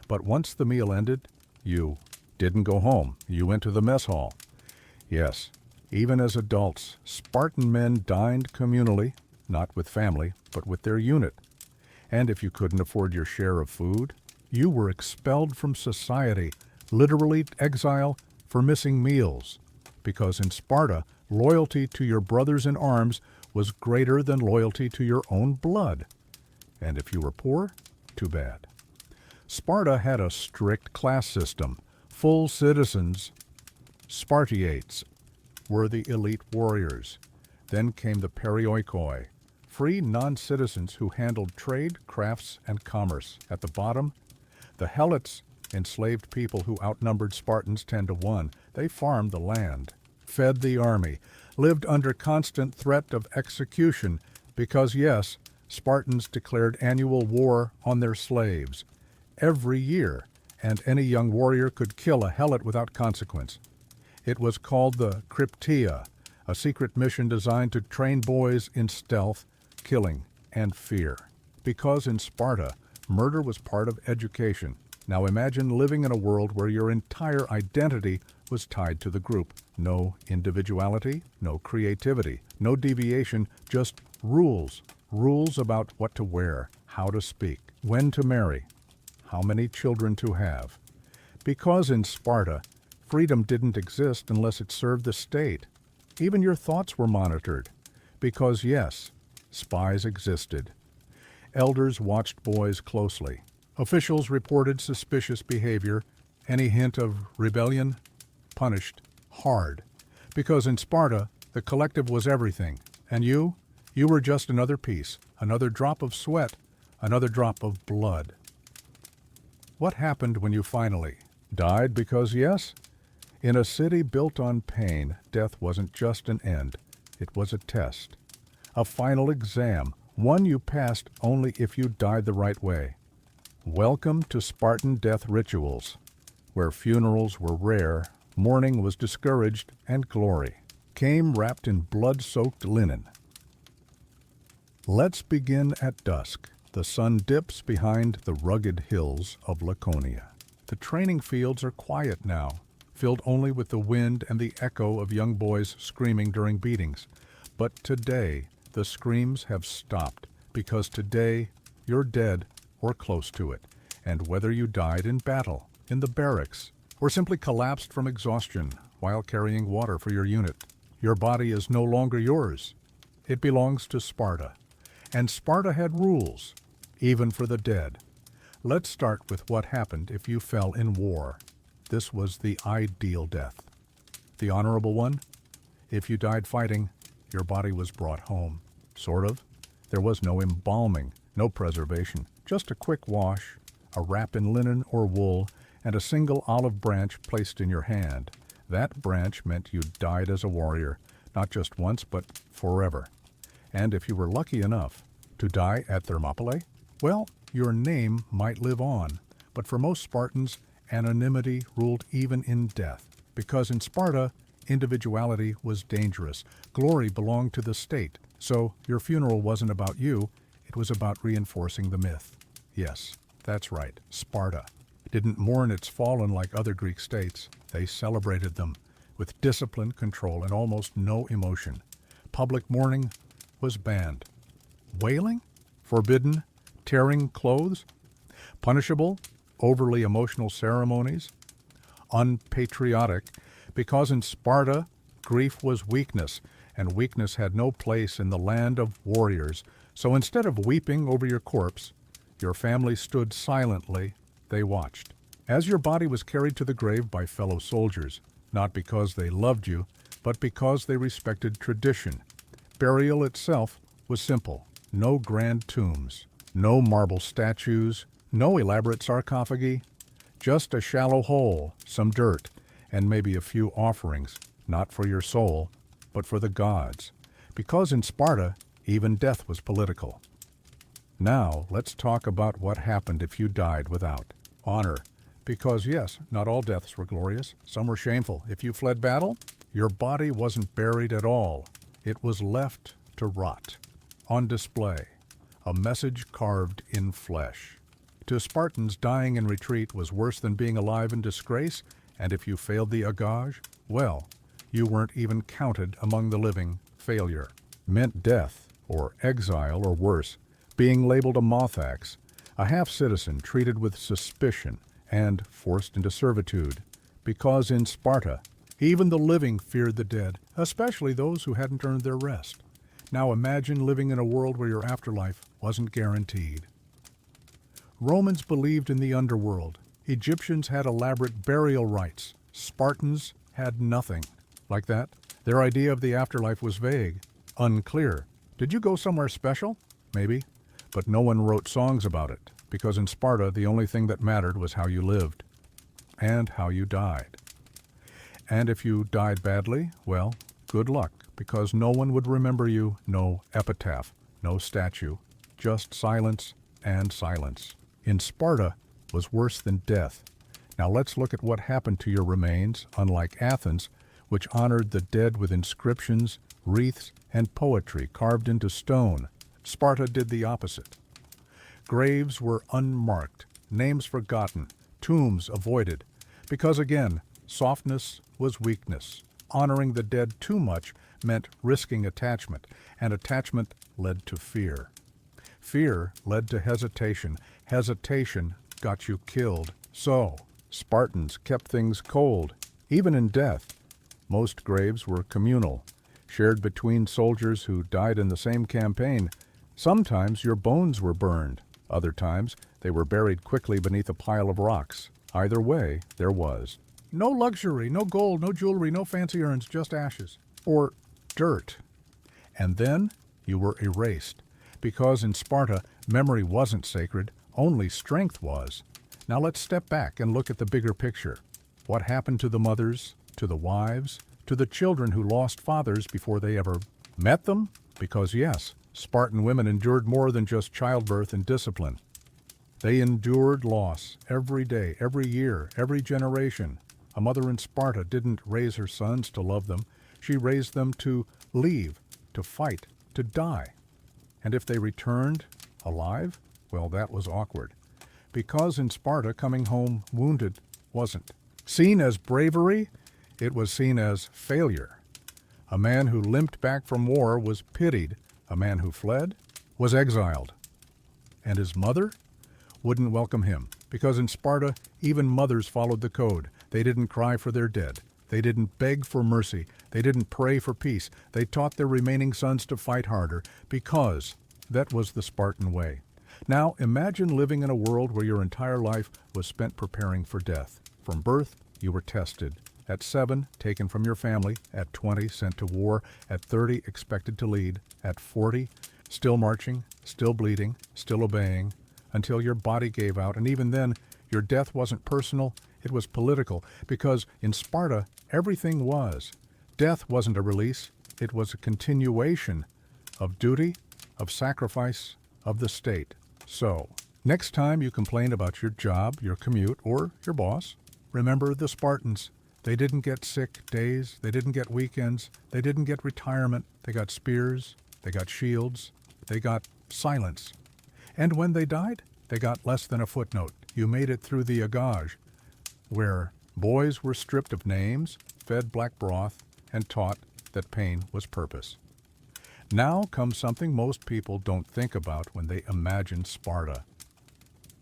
But once the meal ended, you didn't go home. You went to the mess hall. Yes, even as adults, Spartan men dined communally, not with family, but with their unit. And if you couldn't afford your share of food, you were expelled from society, literally exile for missing meals. Because in Sparta, loyalty to your brothers in arms was greater than loyalty to your own blood. And if you were poor, too bad. Sparta had a strict class system. Full citizens, Spartiates, were the elite warriors. Then came the perioikoi, free non-citizens who handled trade, crafts, and commerce. At the bottom, the helots, enslaved people who outnumbered Spartans 10 to 1. They farmed the land, fed the army, lived under constant threat of execution because, yes, Spartans declared annual war on their slaves every year, and any young warrior could kill a helot without consequence. It was called the Cryptia, a secret mission designed to train boys in stealth, killing, and fear. Because in Sparta, murder was part of education. Now imagine living in a world where your entire identity was tied to the group. No individuality, no creativity, no deviation, just rules. Rules about what to wear, how to speak, when to marry, how many children to have. Because in Sparta, freedom didn't exist unless it served the state. Even your thoughts were monitored. Because yes, spies existed. Elders watched boys closely. Officials reported suspicious behavior. Any hint of rebellion? Punished hard. Because in Sparta, the collective was everything. And you were just another piece, another drop of sweat, another drop of blood. What happened when you finally died? Because yes, in a city built on pain, death wasn't just an end. It was a test, a final exam, one you passed only if you died the right way. Welcome to Spartan death rituals, where funerals were rare, mourning was discouraged, and glory came wrapped in blood-soaked linen. Let's begin at dusk. The sun dips behind the rugged hills of Laconia. The training fields are quiet now, filled only with the wind and the echo of young boys screaming during beatings. But today, the screams have stopped, because today you're dead or close to it. And whether you died in battle, in the barracks, or simply collapsed from exhaustion while carrying water for your unit, your body is no longer yours. It belongs to Sparta. And Sparta had rules, even for the dead. Let's start with what happened if you fell in war. This was the ideal death. The honorable one? If you died fighting, your body was brought home. Sort of. There was no embalming, no preservation, just a quick wash, a wrap in linen or wool, and a single olive branch placed in your hand. That branch meant you died as a warrior, not just once, but forever. And if you were lucky enough to die at Thermopylae, well, your name might live on. But for most Spartans, anonymity ruled even in death. Because in Sparta, individuality was dangerous. Glory belonged to the state. So your funeral wasn't about you, it was about reinforcing the myth. Yes, that's right, Sparta didn't mourn its fallen like other Greek states. They celebrated them with discipline, control, and almost no emotion. Public mourning was banned. Wailing? Forbidden. Tearing clothes? Punishable. Overly emotional ceremonies? Unpatriotic, because in Sparta, grief was weakness, and weakness had no place in the land of warriors. So instead of weeping over your corpse, your family stood silently. They watched. as your body was carried to the grave by fellow soldiers, not because they loved you, but because they respected tradition. Burial itself was simple. No grand tombs, no marble statues, no elaborate sarcophagi, just a shallow hole, some dirt, and maybe a few offerings, not for your soul, but for the gods. Because in Sparta, even death was political. Now, let's talk about what happened if you died without honor. Because yes, not all deaths were glorious. Some were shameful. If you fled battle, your body wasn't buried at all. It was left to rot. On display, a message carved in flesh. To Spartans, dying in retreat was worse than being alive in disgrace, and if you failed the agage, well, you weren't even counted among the living. Failure meant death, or exile, or worse, being labeled a mothax, a half-citizen treated with suspicion and forced into servitude. Because in Sparta, even the living feared the dead, especially those who hadn't earned their rest. Now imagine living in a world where your afterlife wasn't guaranteed. Romans believed in the underworld. Egyptians had elaborate burial rites. Spartans had nothing. Like that, their idea of the afterlife was vague, unclear. Did you go somewhere special? Maybe. But no one wrote songs about it, because in Sparta the only thing that mattered was how you lived and how you died. And if you died badly, well, good luck, because no one would remember you, no epitaph, no statue, just silence and silence. In Sparta was worse than death. Now let's look at what happened to your remains, unlike Athens, which honored the dead with inscriptions, wreaths, and poetry carved into stone. Sparta did the opposite. Graves were unmarked, names forgotten, tombs avoided, because again, softness was weakness. Honoring the dead too much meant risking attachment, and attachment led to fear. Fear led to hesitation. Hesitation got you killed. So, Spartans kept things cold, even in death. Most graves were communal, shared between soldiers who died in the same campaign. Sometimes your bones were burned. Other times, they were buried quickly beneath a pile of rocks. Either way, there was no luxury, no gold, no jewelry, no fancy urns, just ashes. Or dirt. And then you were erased. Because in Sparta, memory wasn't sacred, only strength was. Now let's step back and look at the bigger picture. What happened to the mothers, to the wives, to the children who lost fathers before they ever met them? Because yes, Spartan women endured more than just childbirth and discipline. They endured loss every day, every year, every generation. A mother in Sparta didn't raise her sons to love them. She raised them to leave, to fight, to die. And if they returned alive, well, that was awkward. Because in Sparta, coming home wounded wasn't seen as bravery, it was seen as failure. A man who limped back from war was pitied. A man who fled was exiled. And his mother wouldn't welcome him, because in Sparta, even mothers followed the code. They didn't cry for their dead. They didn't beg for mercy. They didn't pray for peace. They taught their remaining sons to fight harder, because that was the Spartan way. Now imagine living in a world where your entire life was spent preparing for death. From birth, you were tested. At 7, taken from your family. At 20, sent to war. At 30, expected to lead. At 40, still marching, still bleeding, still obeying, until your body gave out. And even then, your death wasn't personal, it was political, because in Sparta, everything was. Death wasn't a release, it was a continuation of duty, of sacrifice, of the state. So, next time you complain about your job, your commute, or your boss, remember the Spartans. They didn't get sick days, they didn't get weekends, they didn't get retirement. They got spears, they got shields, they got silence. And when they died, they got less than a footnote. You made it through the agage, where boys were stripped of names, fed black broth, and taught that pain was purpose. Now comes something most people don't think about when they imagine Sparta.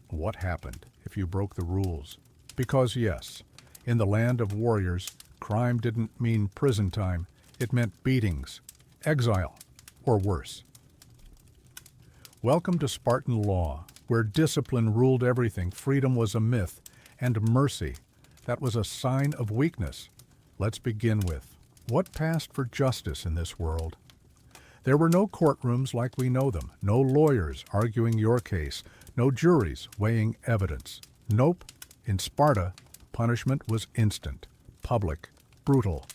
What happened if you broke the rules? Because yes, in the land of warriors, crime didn't mean prison time. It meant beatings, exile, or worse. Welcome to Spartan law, where discipline ruled everything, freedom was a myth, And mercy, that was a sign of weakness. Let's begin with, what passed for justice in this world? There were no courtrooms like we know them, no lawyers arguing your case, no juries weighing evidence. Nope. In Sparta, punishment was instant, public, brutal.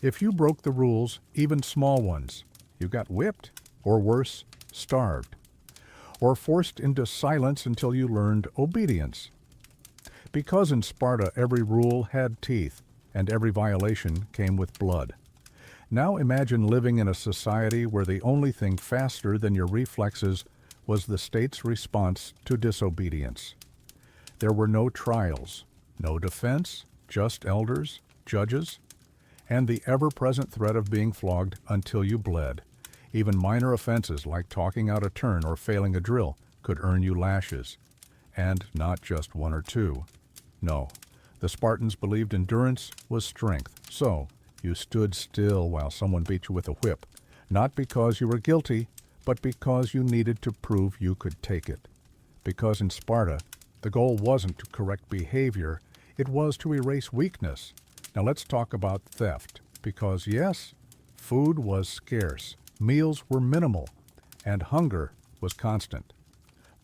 If you broke the rules, even small ones, you got whipped, or worse, starved, or forced into silence until you learned obedience. Because in Sparta every rule had teeth, and every violation came with blood. Now imagine living in a society where the only thing faster than your reflexes was the state's response to disobedience. There were no trials, no defense, just elders, judges, and the ever-present threat of being flogged until you bled. Even minor offenses like talking out a turn or failing a drill could earn you lashes. And not just one or two. No, the Spartans believed endurance was strength, so you stood still while someone beat you with a whip, not because you were guilty, but because you needed to prove you could take it. Because in Sparta, the goal wasn't to correct behavior, it was to erase weakness. Now let's talk about theft, because yes, food was scarce, meals were minimal, and hunger was constant.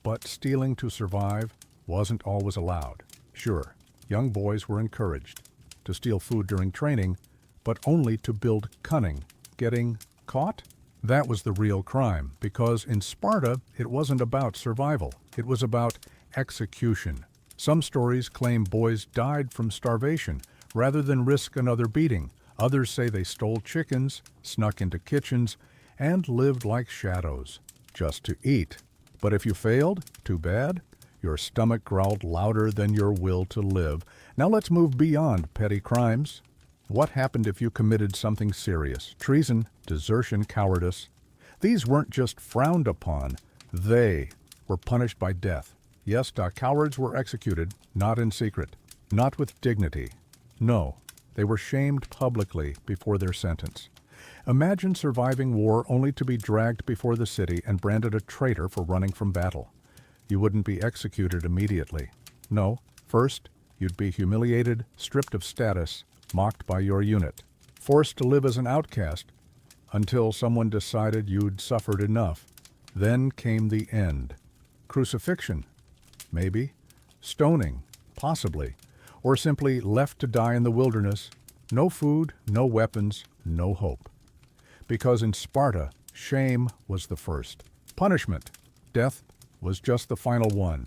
But stealing to survive wasn't always allowed. Sure, young boys were encouraged to steal food during training, but only to build cunning. Getting caught? That was the real crime, because in Sparta it wasn't about survival. It was about execution. Some stories claim boys died from starvation rather than risk another beating. Others say they stole chickens, snuck into kitchens, and lived like shadows, just to eat. But if you failed, too bad. Your stomach growled louder than your will to live. Now let's move beyond petty crimes. What happened if you committed something serious? Treason, desertion, cowardice. These weren't just frowned upon. They were punished by death. Yes, the cowards were executed, not in secret, not with dignity. No, they were shamed publicly before their sentence. Imagine surviving war only to be dragged before the city and branded a traitor for running from battle. You wouldn't be executed immediately. No, first, you'd be humiliated, stripped of status, mocked by your unit, forced to live as an outcast until someone decided you'd suffered enough. Then came the end. Crucifixion, maybe. Stoning, possibly. Or simply left to die in the wilderness. No food, no weapons, no hope. Because in Sparta, shame was the first. Punishment, death, was just the final one.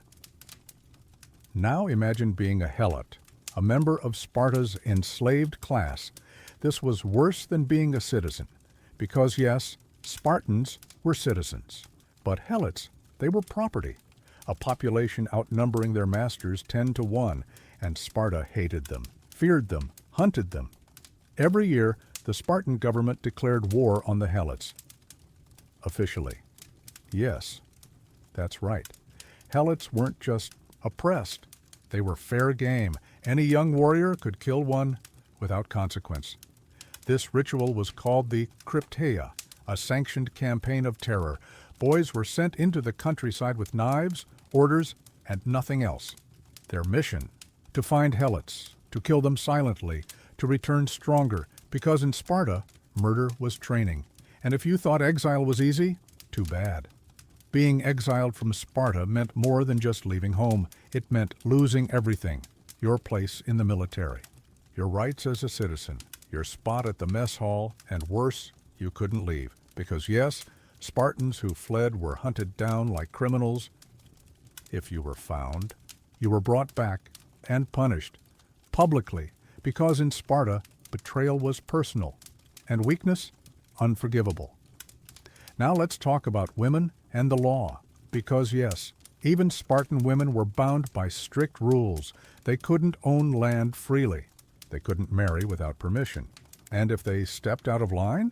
Now imagine being a helot, a member of Sparta's enslaved class. This was worse than being a citizen, because yes, Spartans were citizens, but helots, they were property, a population outnumbering their masters 10-1, and Sparta hated them, feared them, hunted them. Every year, the Spartan government declared war on the helots. Officially. Yes, that's right. Helots weren't just oppressed. They were fair game. Any young warrior could kill one without consequence. This ritual was called the Crypteia, a sanctioned campaign of terror. Boys were sent into the countryside with knives, orders, and nothing else. Their mission, to find helots, to kill them silently, to return stronger, because in Sparta, murder was training. And if you thought exile was easy, too bad. Being exiled from Sparta meant more than just leaving home. It meant losing everything. Your place in the military, your rights as a citizen, your spot at the mess hall, and worse, you couldn't leave. Because yes, Spartans who fled were hunted down like criminals. If you were found, you were brought back and punished publicly, because in Sparta, betrayal was personal and weakness unforgivable. Now let's talk about women and the law, because yes, even Spartan women were bound by strict rules. They couldn't own land freely. They couldn't marry without permission. And if they stepped out of line,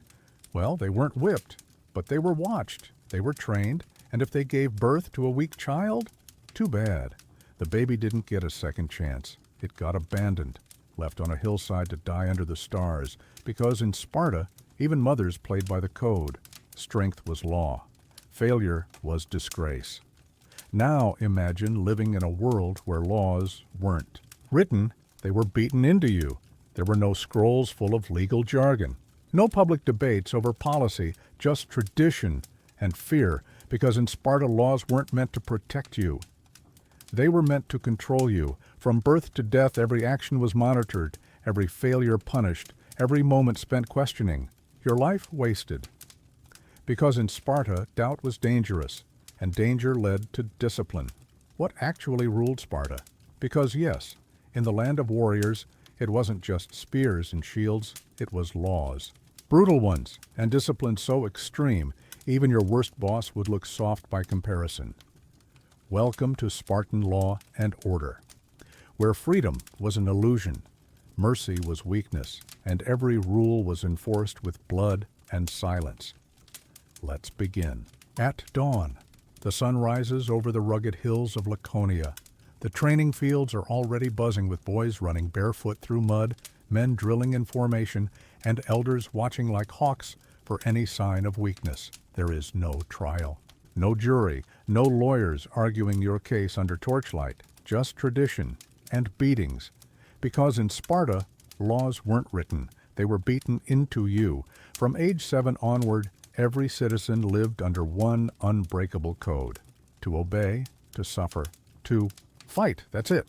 well, they weren't whipped, but they were watched, they were trained, and if they gave birth to a weak child, too bad. The baby didn't get a second chance. It got abandoned, left on a hillside to die under the stars, because in Sparta, even mothers played by the code. Strength was law. Failure was disgrace. Now imagine living in a world where laws weren't. Written, they were beaten into you. There were no scrolls full of legal jargon. No public debates over policy, just tradition and fear, because in Sparta laws weren't meant to protect you. They were meant to control you. From birth to death, every action was monitored, every failure punished, every moment spent questioning, your life wasted. Because in Sparta, doubt was dangerous, and danger led to discipline. What actually ruled Sparta? Because yes, in the land of warriors, it wasn't just spears and shields, it was laws. Brutal ones, and discipline so extreme, even your worst boss would look soft by comparison. Welcome to Spartan law and order, where freedom was an illusion, mercy was weakness, and every rule was enforced with blood and silence. Let's begin. At dawn, the sun rises over the rugged hills of Laconia. The training fields are already buzzing with boys running barefoot through mud, men drilling in formation, and elders watching like hawks for any sign of weakness. There is no trial, no jury, no lawyers arguing your case under torchlight, just tradition and beatings. Because in Sparta, laws weren't written, they were beaten into you. From age 7 onward, every citizen lived under one unbreakable code: to obey, to suffer, to fight, that's it.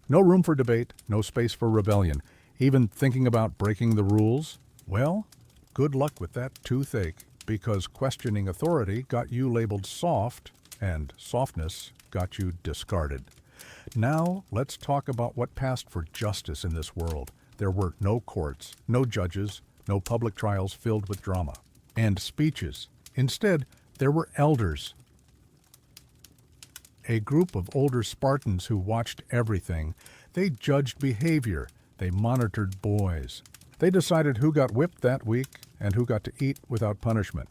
No room for debate, no space for rebellion. Even thinking about breaking the rules? Well, good luck with that toothache, because questioning authority got you labeled soft, and softness got you discarded. Now, let's talk about what passed for justice in this world. There were no courts, no judges, no public trials filled with drama, and speeches. Instead, there were elders, a group of older Spartans who watched everything. They judged behavior. They monitored boys. They decided who got whipped that week and who got to eat without punishment.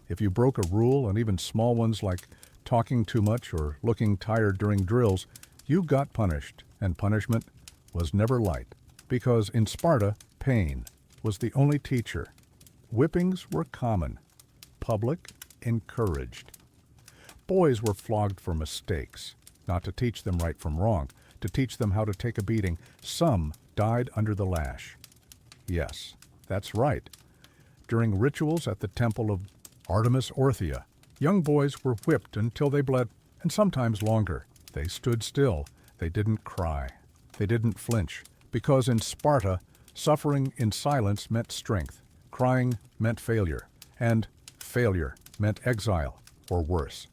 If you broke a rule, and even small ones like talking too much or looking tired during drills, you got punished, and punishment was never light, because in Sparta, pain was the only teacher. Whippings were common, public, encouraged. Boys were flogged for mistakes, not to teach them right from wrong, to teach them how to take a beating. Some died under the lash. Yes, that's right. During rituals at the temple of Artemis Orthia, young boys were whipped until they bled, and sometimes longer. They stood still. They didn't cry. They didn't flinch, because in Sparta, suffering in silence meant strength, crying meant failure, and failure meant exile, or worse.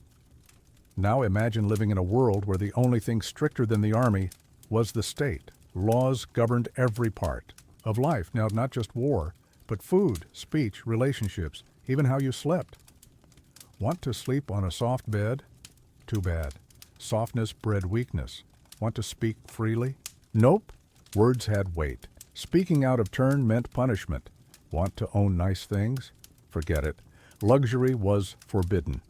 Now imagine living in a world where the only thing stricter than the army was the state. Laws governed every part of life. Now, not just war, but food, speech, relationships, even how you slept. Want to sleep on a soft bed? Too bad. Softness bred weakness. Want to speak freely? Nope. Words had weight. Speaking out of turn meant punishment. Want to own nice things? Forget it. Luxury was forbidden.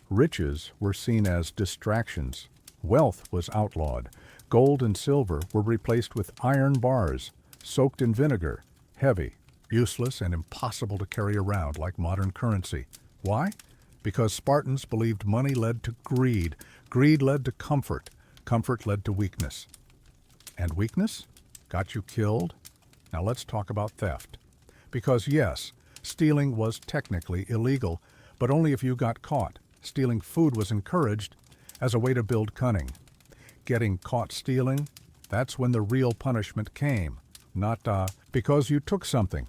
Riches were seen as distractions. Wealth was outlawed. Gold and silver were replaced with iron bars, soaked in vinegar, heavy, useless, and impossible to carry around like modern currency. Why? Because Spartans believed money led to greed. Greed led to comfort. Comfort led to weakness. And weakness got you killed? Now let's talk about theft. Because yes, stealing was technically illegal, but only if you got caught. Stealing food was encouraged as a way to build cunning. Getting caught stealing, that's when the real punishment came. Not because you took something,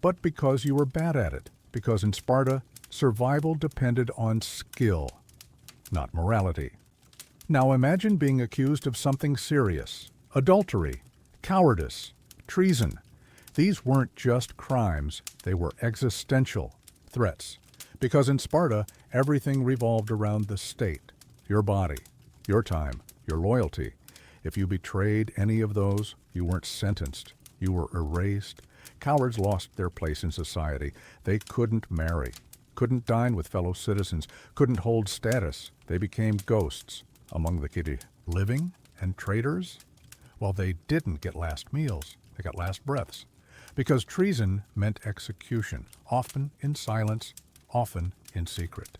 but because you were bad at it. Because in Sparta, survival depended on skill, not morality. Now imagine being accused of something serious: adultery, cowardice, treason. These weren't just crimes, they were existential threats. Because in Sparta, everything revolved around the state, your body, your time, your loyalty. If you betrayed any of those, you weren't sentenced. You were erased. Cowards lost their place in society. They couldn't marry, couldn't dine with fellow citizens, couldn't hold status. They became ghosts among the kitty. Living and traitors? Well, they didn't get last meals. They got last breaths. Because treason meant execution, often in silence, often in secret.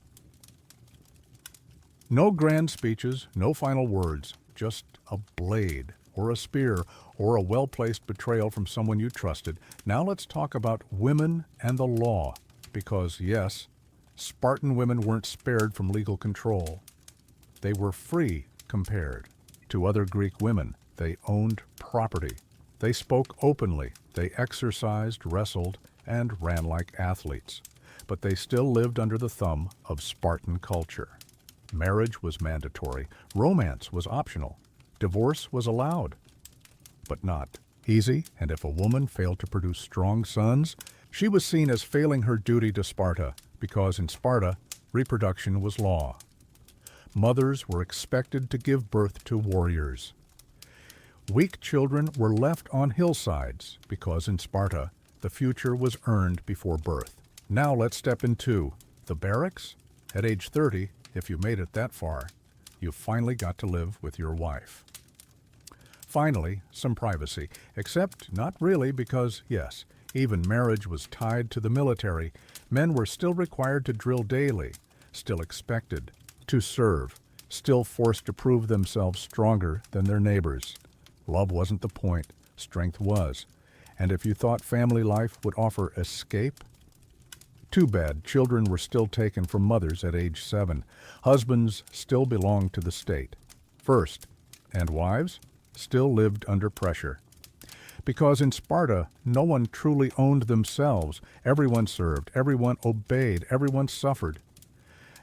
No grand speeches, no final words, just a blade or a spear, or a well-placed betrayal from someone you trusted. Now let's talk about women and the law, because yes, Spartan women weren't spared from legal control. They were free compared to other Greek women. They owned property. They spoke openly. They exercised, wrestled, and ran like athletes. But they still lived under the thumb of Spartan culture. Marriage was mandatory. Romance was optional. Divorce was allowed, but not easy, and if a woman failed to produce strong sons, she was seen as failing her duty to Sparta, because in Sparta, reproduction was law. Mothers were expected to give birth to warriors. Weak children were left on hillsides, because in Sparta, the future was earned before birth. Now let's step into the barracks. At age 30, if you made it that far, you finally got to live with your wife. Finally, some privacy, except not really, because yes, even marriage was tied to the military. Men were still required to drill daily, still expected to serve, still forced to prove themselves stronger than their neighbors. Love wasn't the point, strength was. And if you thought family life would offer escape, too bad. Children were still taken from mothers at age 7. Husbands still belonged to the state first, and wives still lived under pressure. Because in Sparta, no one truly owned themselves. Everyone served, everyone obeyed, everyone suffered.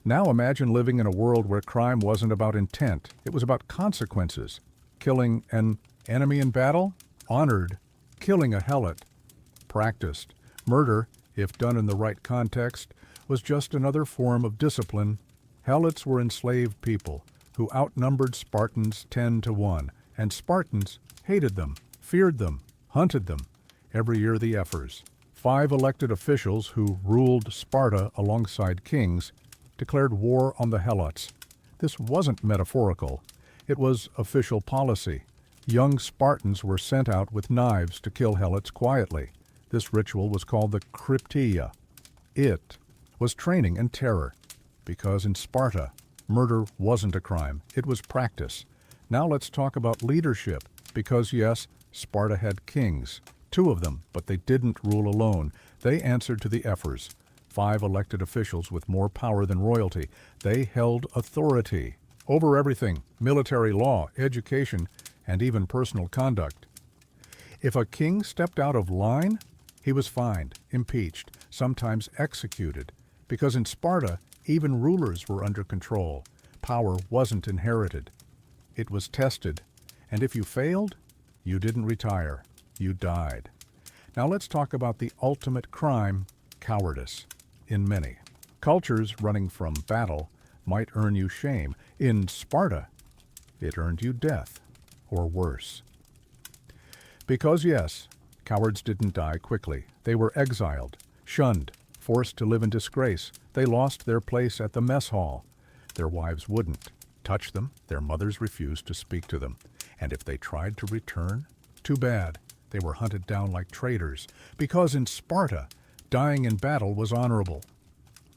Now imagine living in a world where crime wasn't about intent. It was about consequences. Killing an enemy in battle? Honored. Killing a helot? Practiced. Murder, if done in the right context, was just another form of discipline. Helots were enslaved people who outnumbered Spartans 10 to 1, and Spartans hated them, feared them, hunted them. Every year the ephors, 5 elected officials who ruled Sparta alongside kings, declared war on the Helots. This wasn't metaphorical. It was official policy. Young Spartans were sent out with knives to kill Helots quietly. This ritual was called the crypteia. It was training and terror, because in Sparta, murder wasn't a crime. It was practice. Now let's talk about leadership, because yes, Sparta had kings, 2 of them, but they didn't rule alone. They answered to the ephors, 5 elected officials with more power than royalty. They held authority over everything: military law, education, and even personal conduct. If a king stepped out of line, he was fined, impeached, sometimes executed, because in Sparta, even rulers were under control. Power wasn't inherited. It was tested, and if you failed, you didn't retire, you died. Now let's talk about the ultimate crime, cowardice. In many cultures, running from battle might earn you shame. In Sparta, it earned you death, or worse. Because yes, cowards didn't die quickly. They were exiled, shunned, forced to live in disgrace. They lost their place at the mess hall. Their wives wouldn't touch them. Their mothers refused to speak to them. And if they tried to return, too bad. They were hunted down like traitors. Because in Sparta, dying in battle was honorable.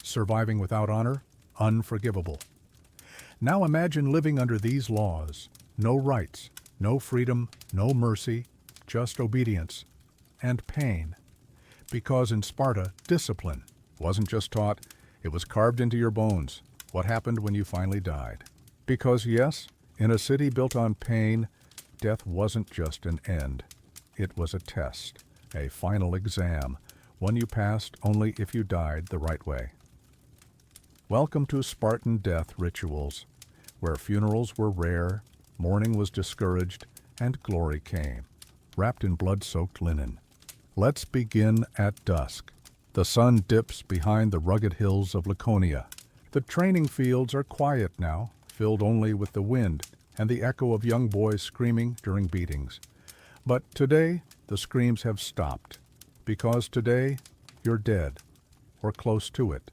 Surviving without honor, unforgivable. Now imagine living under these laws. No rights, no freedom, no mercy, just obedience and pain. Because in Sparta, discipline wasn't just taught, it was carved into your bones. What happened when you finally died? Because yes, in a city built on pain, death wasn't just an end. It was a test, a final exam, one you passed only if you died the right way. Welcome to Spartan death rituals, where funerals were rare, mourning was discouraged, and glory came, wrapped in blood-soaked linen. Let's begin at dusk. The sun dips behind the rugged hills of Laconia. The training fields are quiet now, filled only with the wind and the echo of young boys screaming during beatings. But today, the screams have stopped, because today, you're dead, or close to it.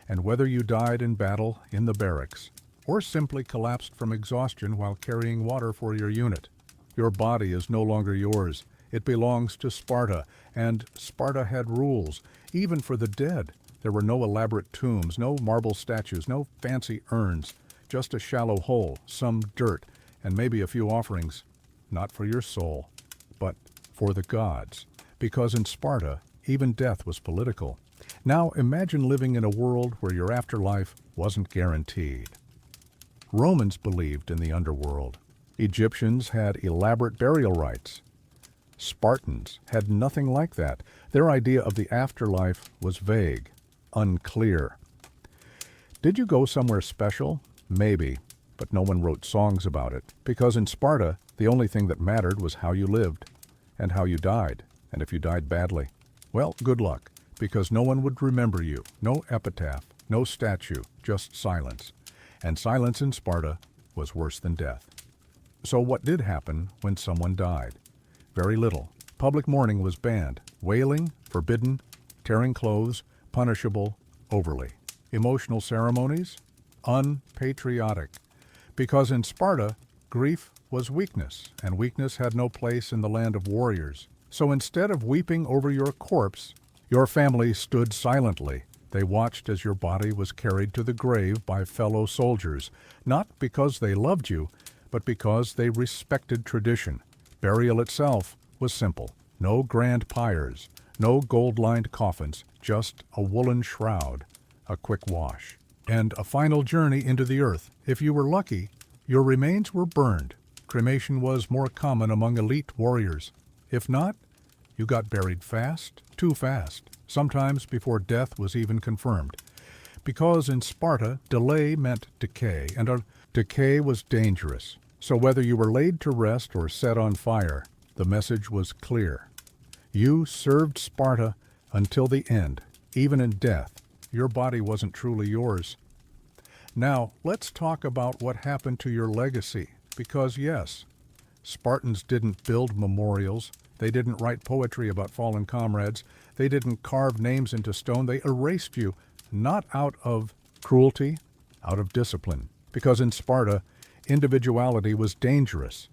And whether you died in battle in the barracks, or simply collapsed from exhaustion while carrying water for your unit, your body is no longer yours. It belongs to Sparta, and Sparta had rules, even for the dead. There were no elaborate tombs, no marble statues, no fancy urns, just a shallow hole, some dirt, and maybe a few offerings. not for your soul, but for the gods, because in Sparta, even death was political. Now imagine living in a world where your afterlife wasn't guaranteed. Romans believed in the underworld. Egyptians had elaborate burial rites. Spartans had nothing like that. Their idea of the afterlife was vague, unclear. Did you go somewhere special? Maybe, but no one wrote songs about it, because in Sparta, the only thing that mattered was how you lived, and how you died, and if you died badly. Well, good luck, because no one would remember you, no epitaph, no statue, just silence. And silence in Sparta was worse than death. So what did happen when someone died? Very little. Public mourning was banned. Wailing, forbidden. Tearing clothes, punishable, overly. Emotional ceremonies, unpatriotic. Because in Sparta, grief was weakness, and weakness had no place in the land of warriors. So instead of weeping over your corpse, your family stood silently. They watched as your body was carried to the grave by fellow soldiers, not because they loved you, but because they respected tradition. Burial itself was simple. No grand pyres, no gold-lined coffins, just a woolen shroud, a quick wash, and a final journey into the earth. If you were lucky, your remains were burned. Cremation was more common among elite warriors. If not, you got buried fast, too fast, sometimes before death was even confirmed. Because in Sparta, delay meant decay, and decay was dangerous. So whether you were laid to rest or set on fire, the message was clear. You served Sparta until the end. Even in death, your body wasn't truly yours. Now, let's talk about what happened to your legacy. Because yes, Spartans didn't build memorials. They didn't write poetry about fallen comrades. They didn't carve names into stone. They erased you, not out of cruelty, out of discipline. Because in Sparta, individuality was dangerous.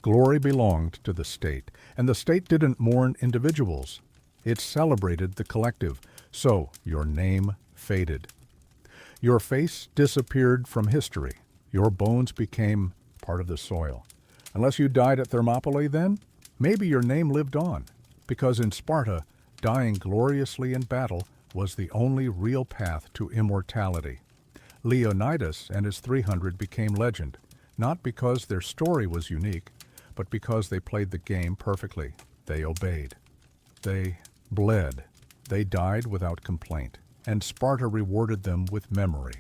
Glory belonged to the state, and the state didn't mourn individuals. It celebrated the collective, so your name faded. Your face disappeared from history. Your bones became part of the soil. Unless you died at Thermopylae then, maybe your name lived on, because in Sparta, dying gloriously in battle was the only real path to immortality. Leonidas and his 300 became legend, not because their story was unique, but because they played the game perfectly. They obeyed. They bled. They died without complaint, and Sparta rewarded them with memory.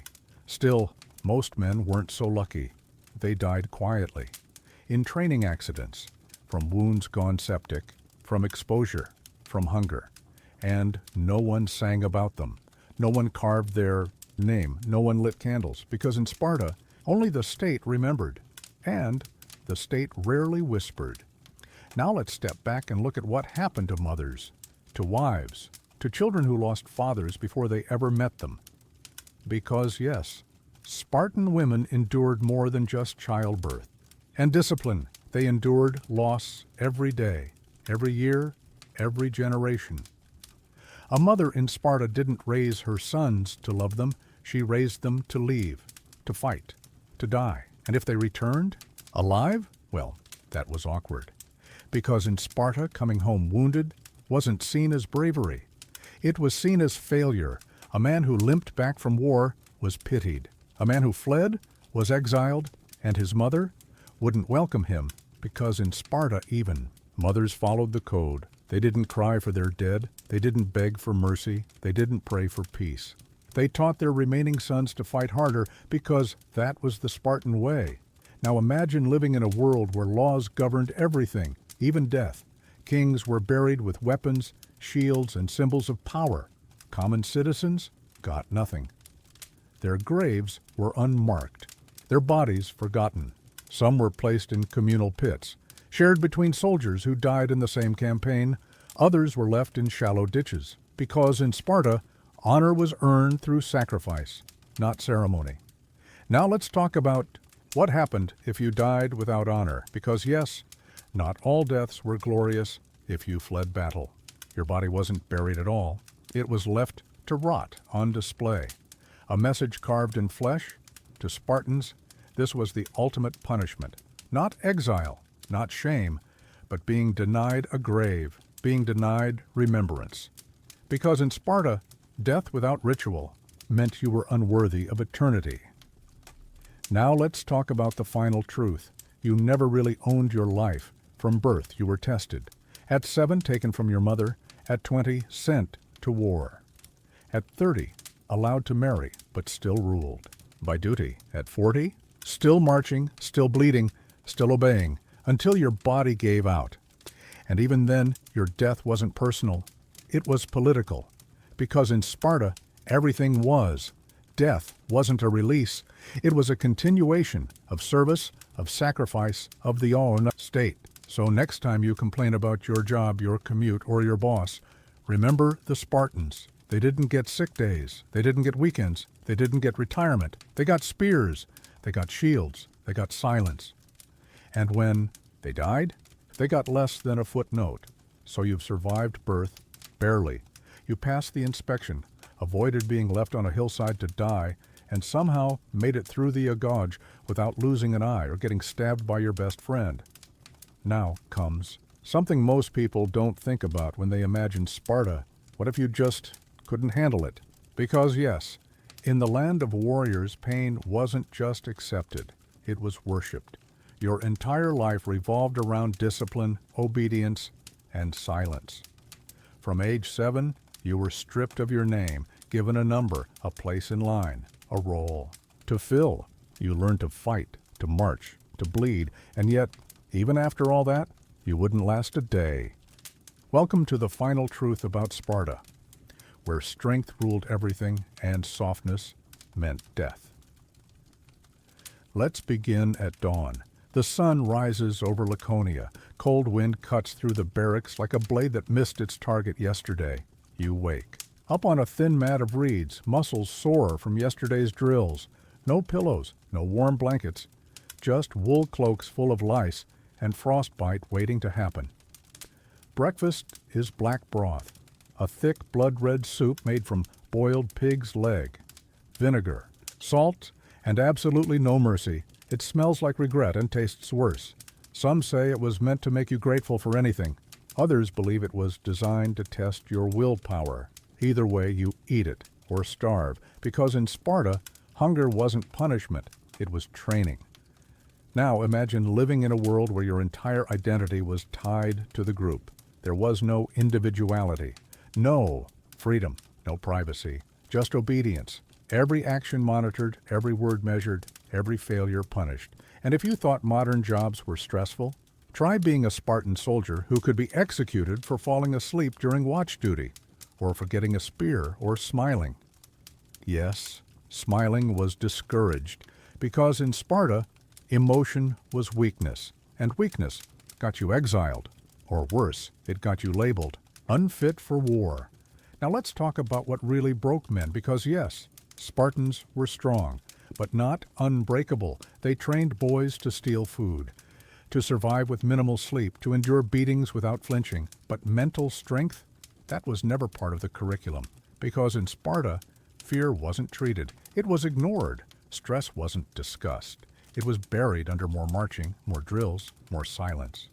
Still, most men weren't so lucky. They died quietly, in training accidents, from wounds gone septic, from exposure, from hunger, and no one sang about them. No one carved their name. No one lit candles, because in Sparta, only the state remembered, and the state rarely whispered. Now let's step back and look at what happened to mothers, to wives, to children who lost fathers before they ever met them. Because yes, Spartan women endured more than just childbirth. And discipline, they endured loss every day, every year, every generation. A mother in Sparta didn't raise her sons to love them, she raised them to leave, to fight, to die. And if they returned, alive, well, that was awkward. Because in Sparta, coming home wounded wasn't seen as bravery. It was seen as failure. A man who limped back from war was pitied. A man who fled was exiled, and his mother wouldn't welcome him, because in Sparta even, mothers followed the code. They didn't cry for their dead. They didn't beg for mercy. They didn't pray for peace. They taught their remaining sons to fight harder because that was the Spartan way. Now imagine living in a world where laws governed everything, even death. Kings were buried with weapons, shields, and symbols of power. Common citizens got nothing. Their graves were unmarked, their bodies forgotten. Some were placed in communal pits, shared between soldiers who died in the same campaign. Others were left in shallow ditches, because in Sparta, honor was earned through sacrifice, not ceremony. Now let's talk about what happened if you died without honor, because yes, not all deaths were glorious if you fled battle. Your body wasn't buried at all. It was left to rot on display. A message carved in flesh. To Spartans, this was the ultimate punishment. Not exile, not shame, but being denied a grave, being denied remembrance. Because in Sparta, death without ritual meant you were unworthy of eternity. Now let's talk about the final truth. You never really owned your life. From birth you were tested. At 7, taken from your mother. At 20, sent to war. At 30, allowed to marry, but still ruled by duty. At 40, still marching, still bleeding, still obeying, until your body gave out. And even then, your death wasn't personal. It was political. Because in Sparta, everything was. Death wasn't a release. It was a continuation of service, of sacrifice, of the own state. So next time you complain about your job, your commute, or your boss, remember the Spartans. They didn't get sick days. They didn't get weekends. They didn't get retirement. They got spears. They got shields. They got silence. And when they died, they got less than a footnote. So you've survived birth, barely. You passed the inspection, avoided being left on a hillside to die, and somehow made it through the agage without losing an eye or getting stabbed by your best friend. Now comes something most people don't think about when they imagine Sparta. What if you just couldn't handle it? Because yes, in the land of warriors, pain wasn't just accepted, it was worshipped. Your entire life revolved around discipline, obedience, and silence. From age 7, you were stripped of your name, given a number, a place in line, a role to fill. You learned to fight, to march, to bleed, and yet, even after all that, you wouldn't last a day. Welcome to the final truth about Sparta, where strength ruled everything and softness meant death. Let's begin at dawn. The sun rises over Laconia. Cold wind cuts through the barracks like a blade that missed its target yesterday. You wake. Up on a thin mat of reeds, muscles sore from yesterday's drills. No pillows, no warm blankets, just wool cloaks full of lice and frostbite waiting to happen. Breakfast is black broth, a thick blood-red soup made from boiled pig's leg, vinegar, salt, and absolutely no mercy. It smells like regret and tastes worse. Some say it was meant to make you grateful for anything. Others believe it was designed to test your willpower. Either way, you eat it or starve, because in Sparta, hunger wasn't punishment, it was training. Now imagine living in a world where your entire identity was tied to the group. There was no individuality, no freedom, no privacy, just obedience. Every action monitored, every word measured, every failure punished. And if you thought modern jobs were stressful, try being a Spartan soldier who could be executed for falling asleep during watch duty, or for getting a spear, or smiling. Yes, smiling was discouraged, because in Sparta, emotion was weakness, and weakness got you exiled, or worse, it got you labeled unfit for war. Now let's talk about what really broke men, because yes, Spartans were strong, but not unbreakable. They trained boys to steal food, to survive with minimal sleep, to endure beatings without flinching. But mental strength, that was never part of the curriculum, because in Sparta, fear wasn't treated. It was ignored. Stress wasn't discussed. It was buried under more marching, more drills, more silence.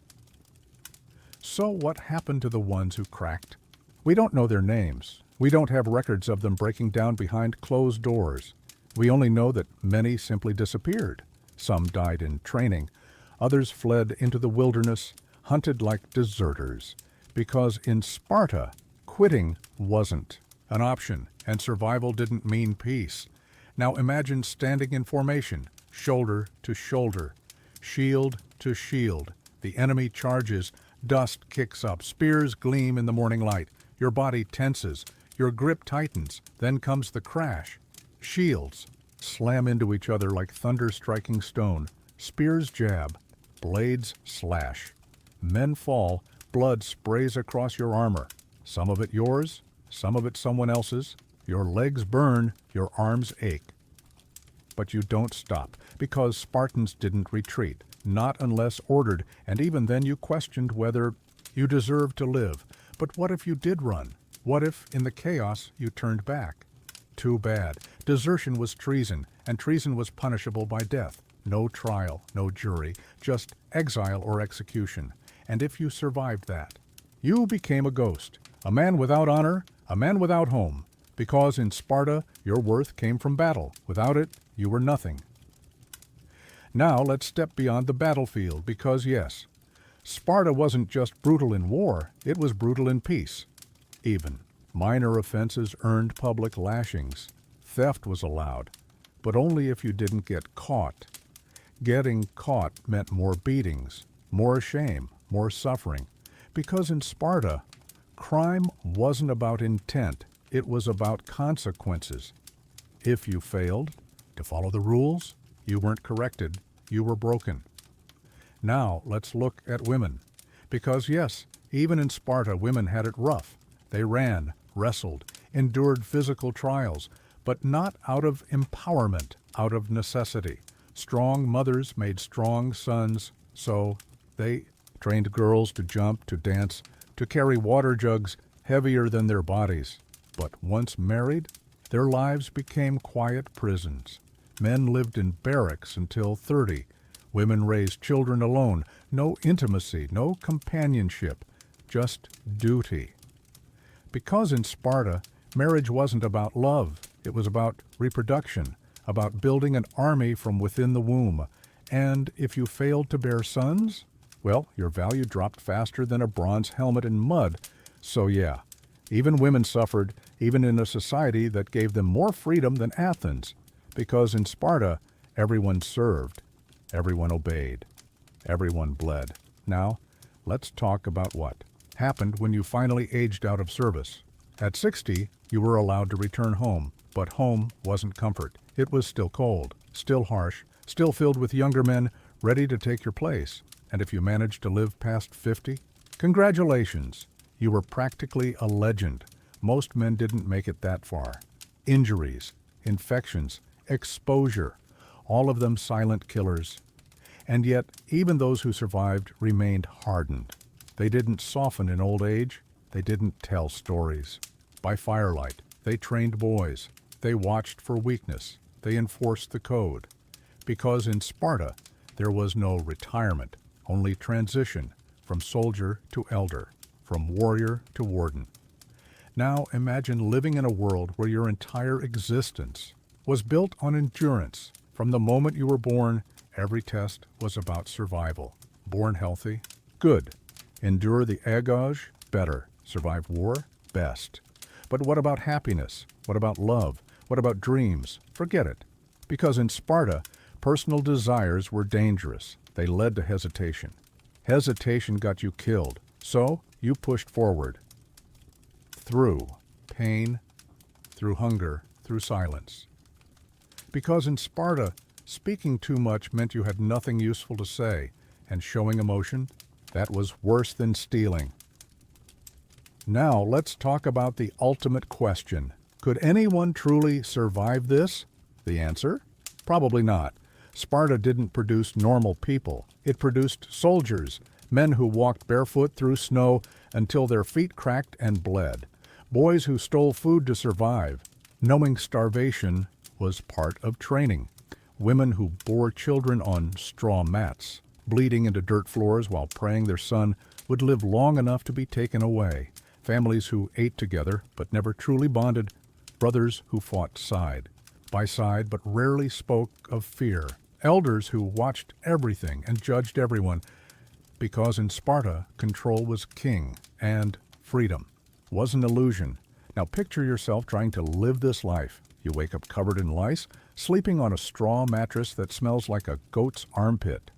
So what happened to the ones who cracked? We don't know their names. We don't have records of them breaking down behind closed doors. We only know that many simply disappeared. Some died in training. Others fled into the wilderness, hunted like deserters. Because in Sparta, quitting wasn't an option, and survival didn't mean peace. Now imagine standing in formation, shoulder to shoulder, shield to shield. The enemy charges, dust kicks up, spears gleam in the morning light. Your body tenses, your grip tightens, then comes the crash. Shields slam into each other like thunder striking stone. Spears jab, blades slash. Men fall, blood sprays across your armor. Some of it yours, some of it someone else's. Your legs burn, your arms ache. But you don't stop, because Spartans didn't retreat, not unless ordered, and even then you questioned whether you deserved to live. But what if you did run? What if, in the chaos, you turned back? Too bad. Desertion was treason, and treason was punishable by death. No trial, no jury, just exile or execution. And if you survived that, you became a ghost, a man without honor, a man without home, because in Sparta your worth came from battle. Without it, you were nothing. Now let's step beyond the battlefield, because yes, Sparta wasn't just brutal in war, it was brutal in peace. Even minor offenses earned public lashings. Theft was allowed, but only if you didn't get caught. Getting caught meant more beatings, more shame, more suffering, because in Sparta, crime wasn't about intent, it was about consequences. If you failed to follow the rules, you weren't corrected, you were broken. Now let's look at women, because yes, even in Sparta, women had it rough. They ran, wrestled, endured physical trials, but not out of empowerment, out of necessity. Strong mothers made strong sons, so they trained girls to jump, to dance, to carry water jugs heavier than their bodies. But once married, their lives became quiet prisons. Men lived in barracks until 30. Women raised children alone. No intimacy, no companionship, just duty. Because in Sparta, marriage wasn't about love. It was about reproduction, about building an army from within the womb. And if you failed to bear sons, well, your value dropped faster than a bronze helmet in mud. So yeah, even women suffered, even in a society that gave them more freedom than Athens. Because in Sparta, everyone served, everyone obeyed, everyone bled. Now, let's talk about what happened when you finally aged out of service. At 60, you were allowed to return home, but home wasn't comfort. It was still cold, still harsh, still filled with younger men ready to take your place. And if you managed to live past 50, congratulations, you were practically a legend. Most men didn't make it that far. Injuries, infections, exposure, all of them silent killers. And yet, even those who survived remained hardened. They didn't soften in old age. They didn't tell stories. By firelight, they trained boys. They watched for weakness. They enforced the code. Because in Sparta, there was no retirement, only transition from soldier to elder, from warrior to warden. Now imagine living in a world where your entire existence was built on endurance. From the moment you were born, every test was about survival. Born healthy? Good. Endure the agony? Better. Survive war? Best. But what about happiness? What about love? What about dreams? Forget it. Because in Sparta, personal desires were dangerous. They led to hesitation. Hesitation got you killed. So you pushed forward. Through pain, through hunger, through silence. Because in Sparta, speaking too much meant you had nothing useful to say, and showing emotion, that was worse than stealing. Now let's talk about the ultimate question. Could anyone truly survive this? The answer? Probably not. Sparta didn't produce normal people. It produced soldiers, men who walked barefoot through snow until their feet cracked and bled, boys who stole food to survive. Knowing starvation was part of training. Women who bore children on straw mats, bleeding into dirt floors while praying their son would live long enough to be taken away. Families who ate together but never truly bonded. Brothers who fought side by side but rarely spoke of fear. Elders who watched everything and judged everyone. Because in Sparta, control was king, and freedom was an illusion. Now picture yourself trying to live this life. You wake up covered in lice, sleeping on a straw mattress that smells like a goat's armpit.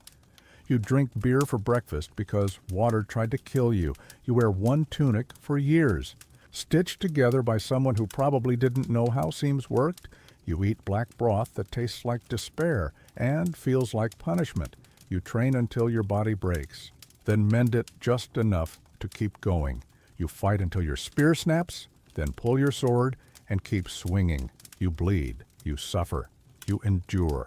You drink beer for breakfast because water tried to kill you. You wear one tunic for years. Stitched together by someone who probably didn't know how seams worked, you eat black broth that tastes like despair and feels like punishment. You train until your body breaks, then mend it just enough to keep going. You fight until your spear snaps, then pull your sword and keep swinging. You bleed, you suffer, you endure.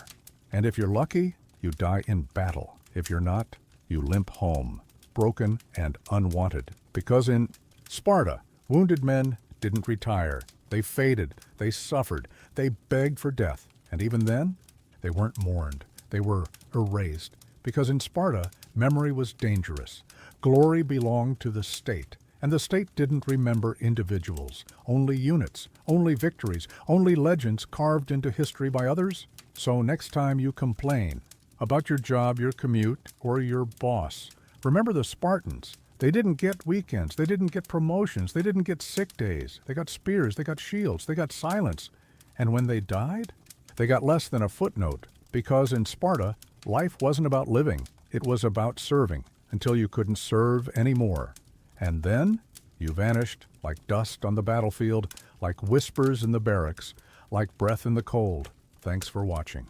And if you're lucky, you die in battle. If you're not, you limp home, broken and unwanted. Because in Sparta, wounded men didn't retire. They faded, they suffered, they begged for death. And even then, they weren't mourned. They were erased because in Sparta, memory was dangerous. Glory belonged to the state, and the state didn't remember individuals, only units, only victories, only legends carved into history by others. So next time you complain about your job, your commute, or your boss, remember the Spartans. They didn't get weekends, they didn't get promotions, they didn't get sick days. They got spears, they got shields, they got silence. And when they died, they got less than a footnote, because in Sparta, life wasn't about living, it was about serving, until you couldn't serve anymore. And then you vanished like dust on the battlefield, like whispers in the barracks, like breath in the cold. Thanks for watching.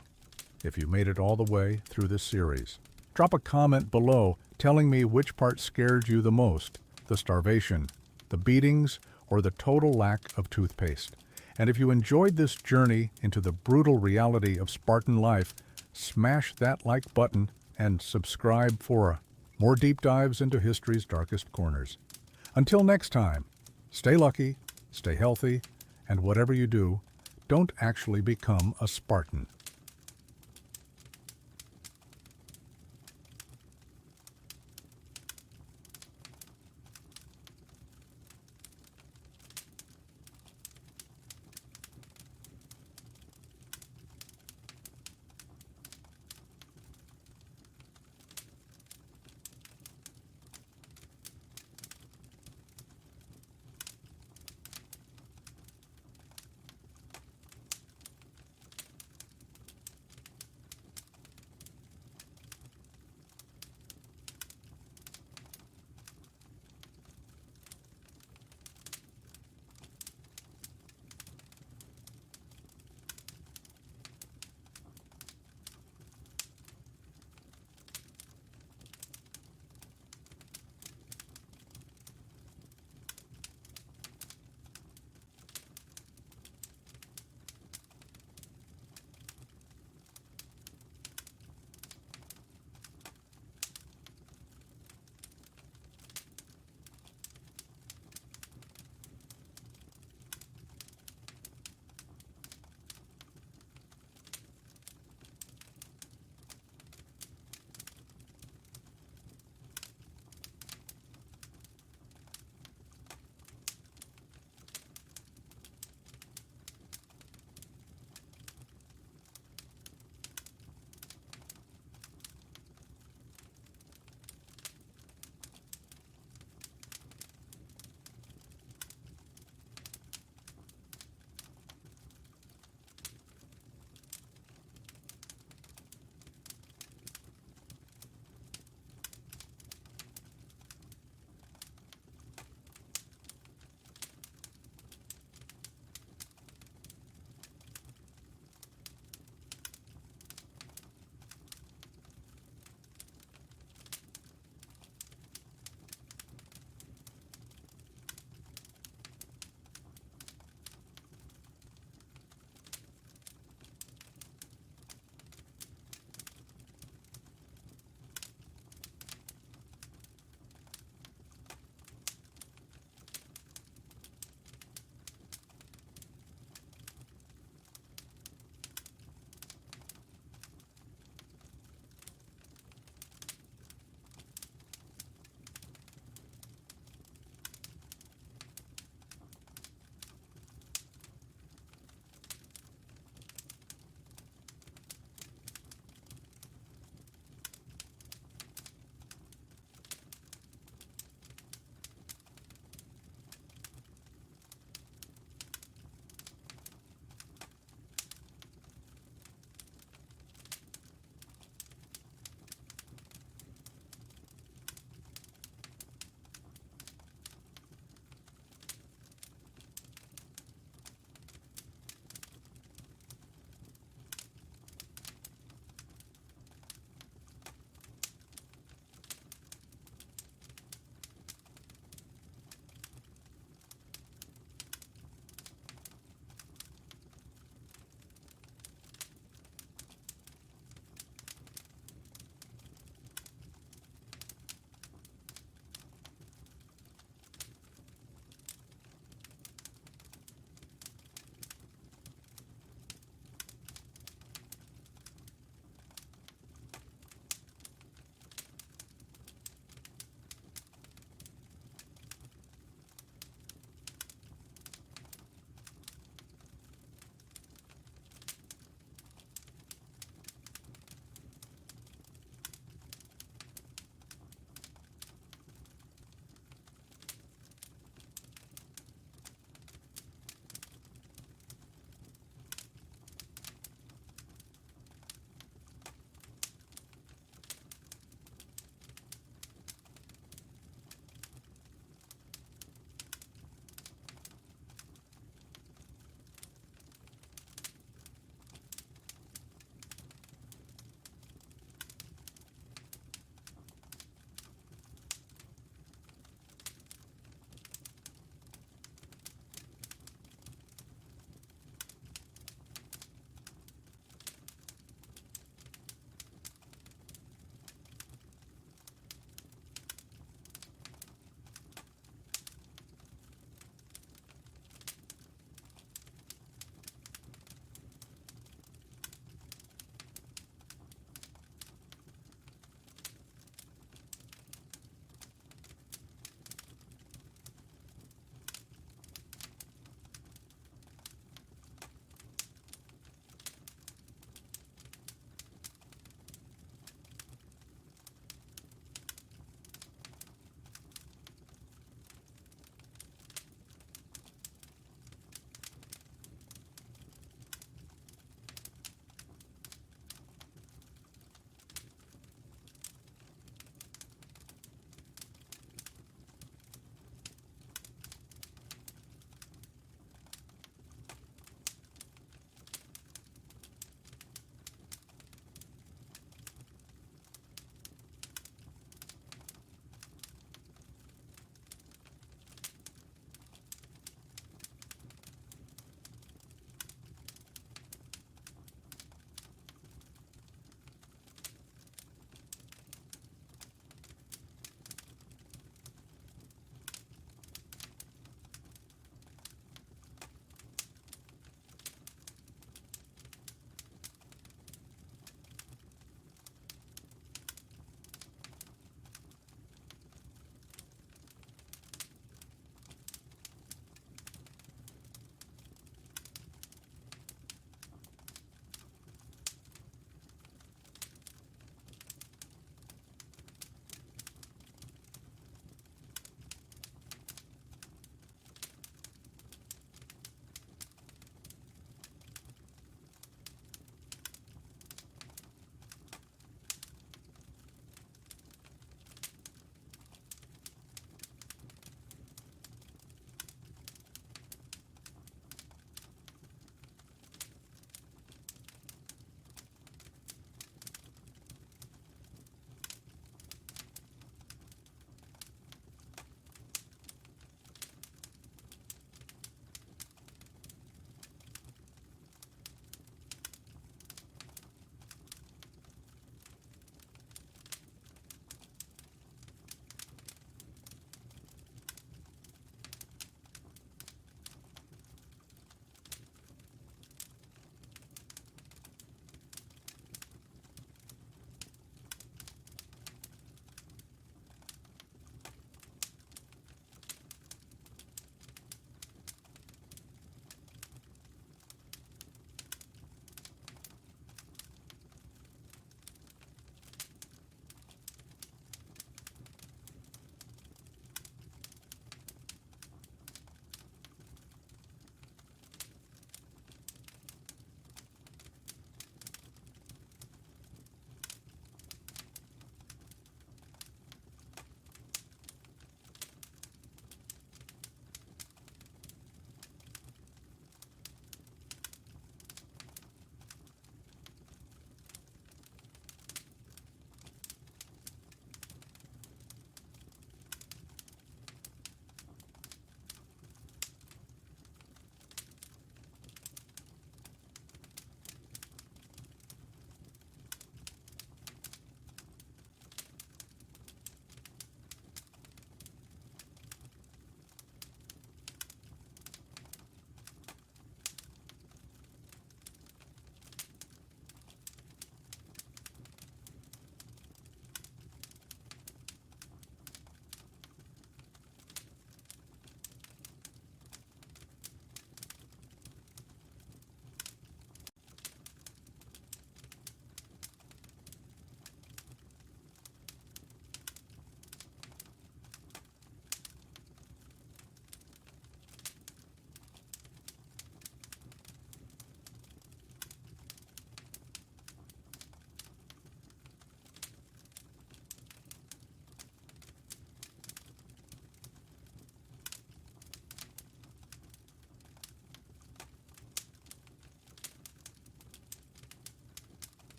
If you made it all the way through this series, drop a comment below telling me which part scared you the most, the starvation, the beatings, or the total lack of toothpaste. And if you enjoyed this journey into the brutal reality of Spartan life, smash that like button and subscribe for more deep dives into history's darkest corners. Until next time, stay lucky, stay healthy, and whatever you do, don't actually become a Spartan.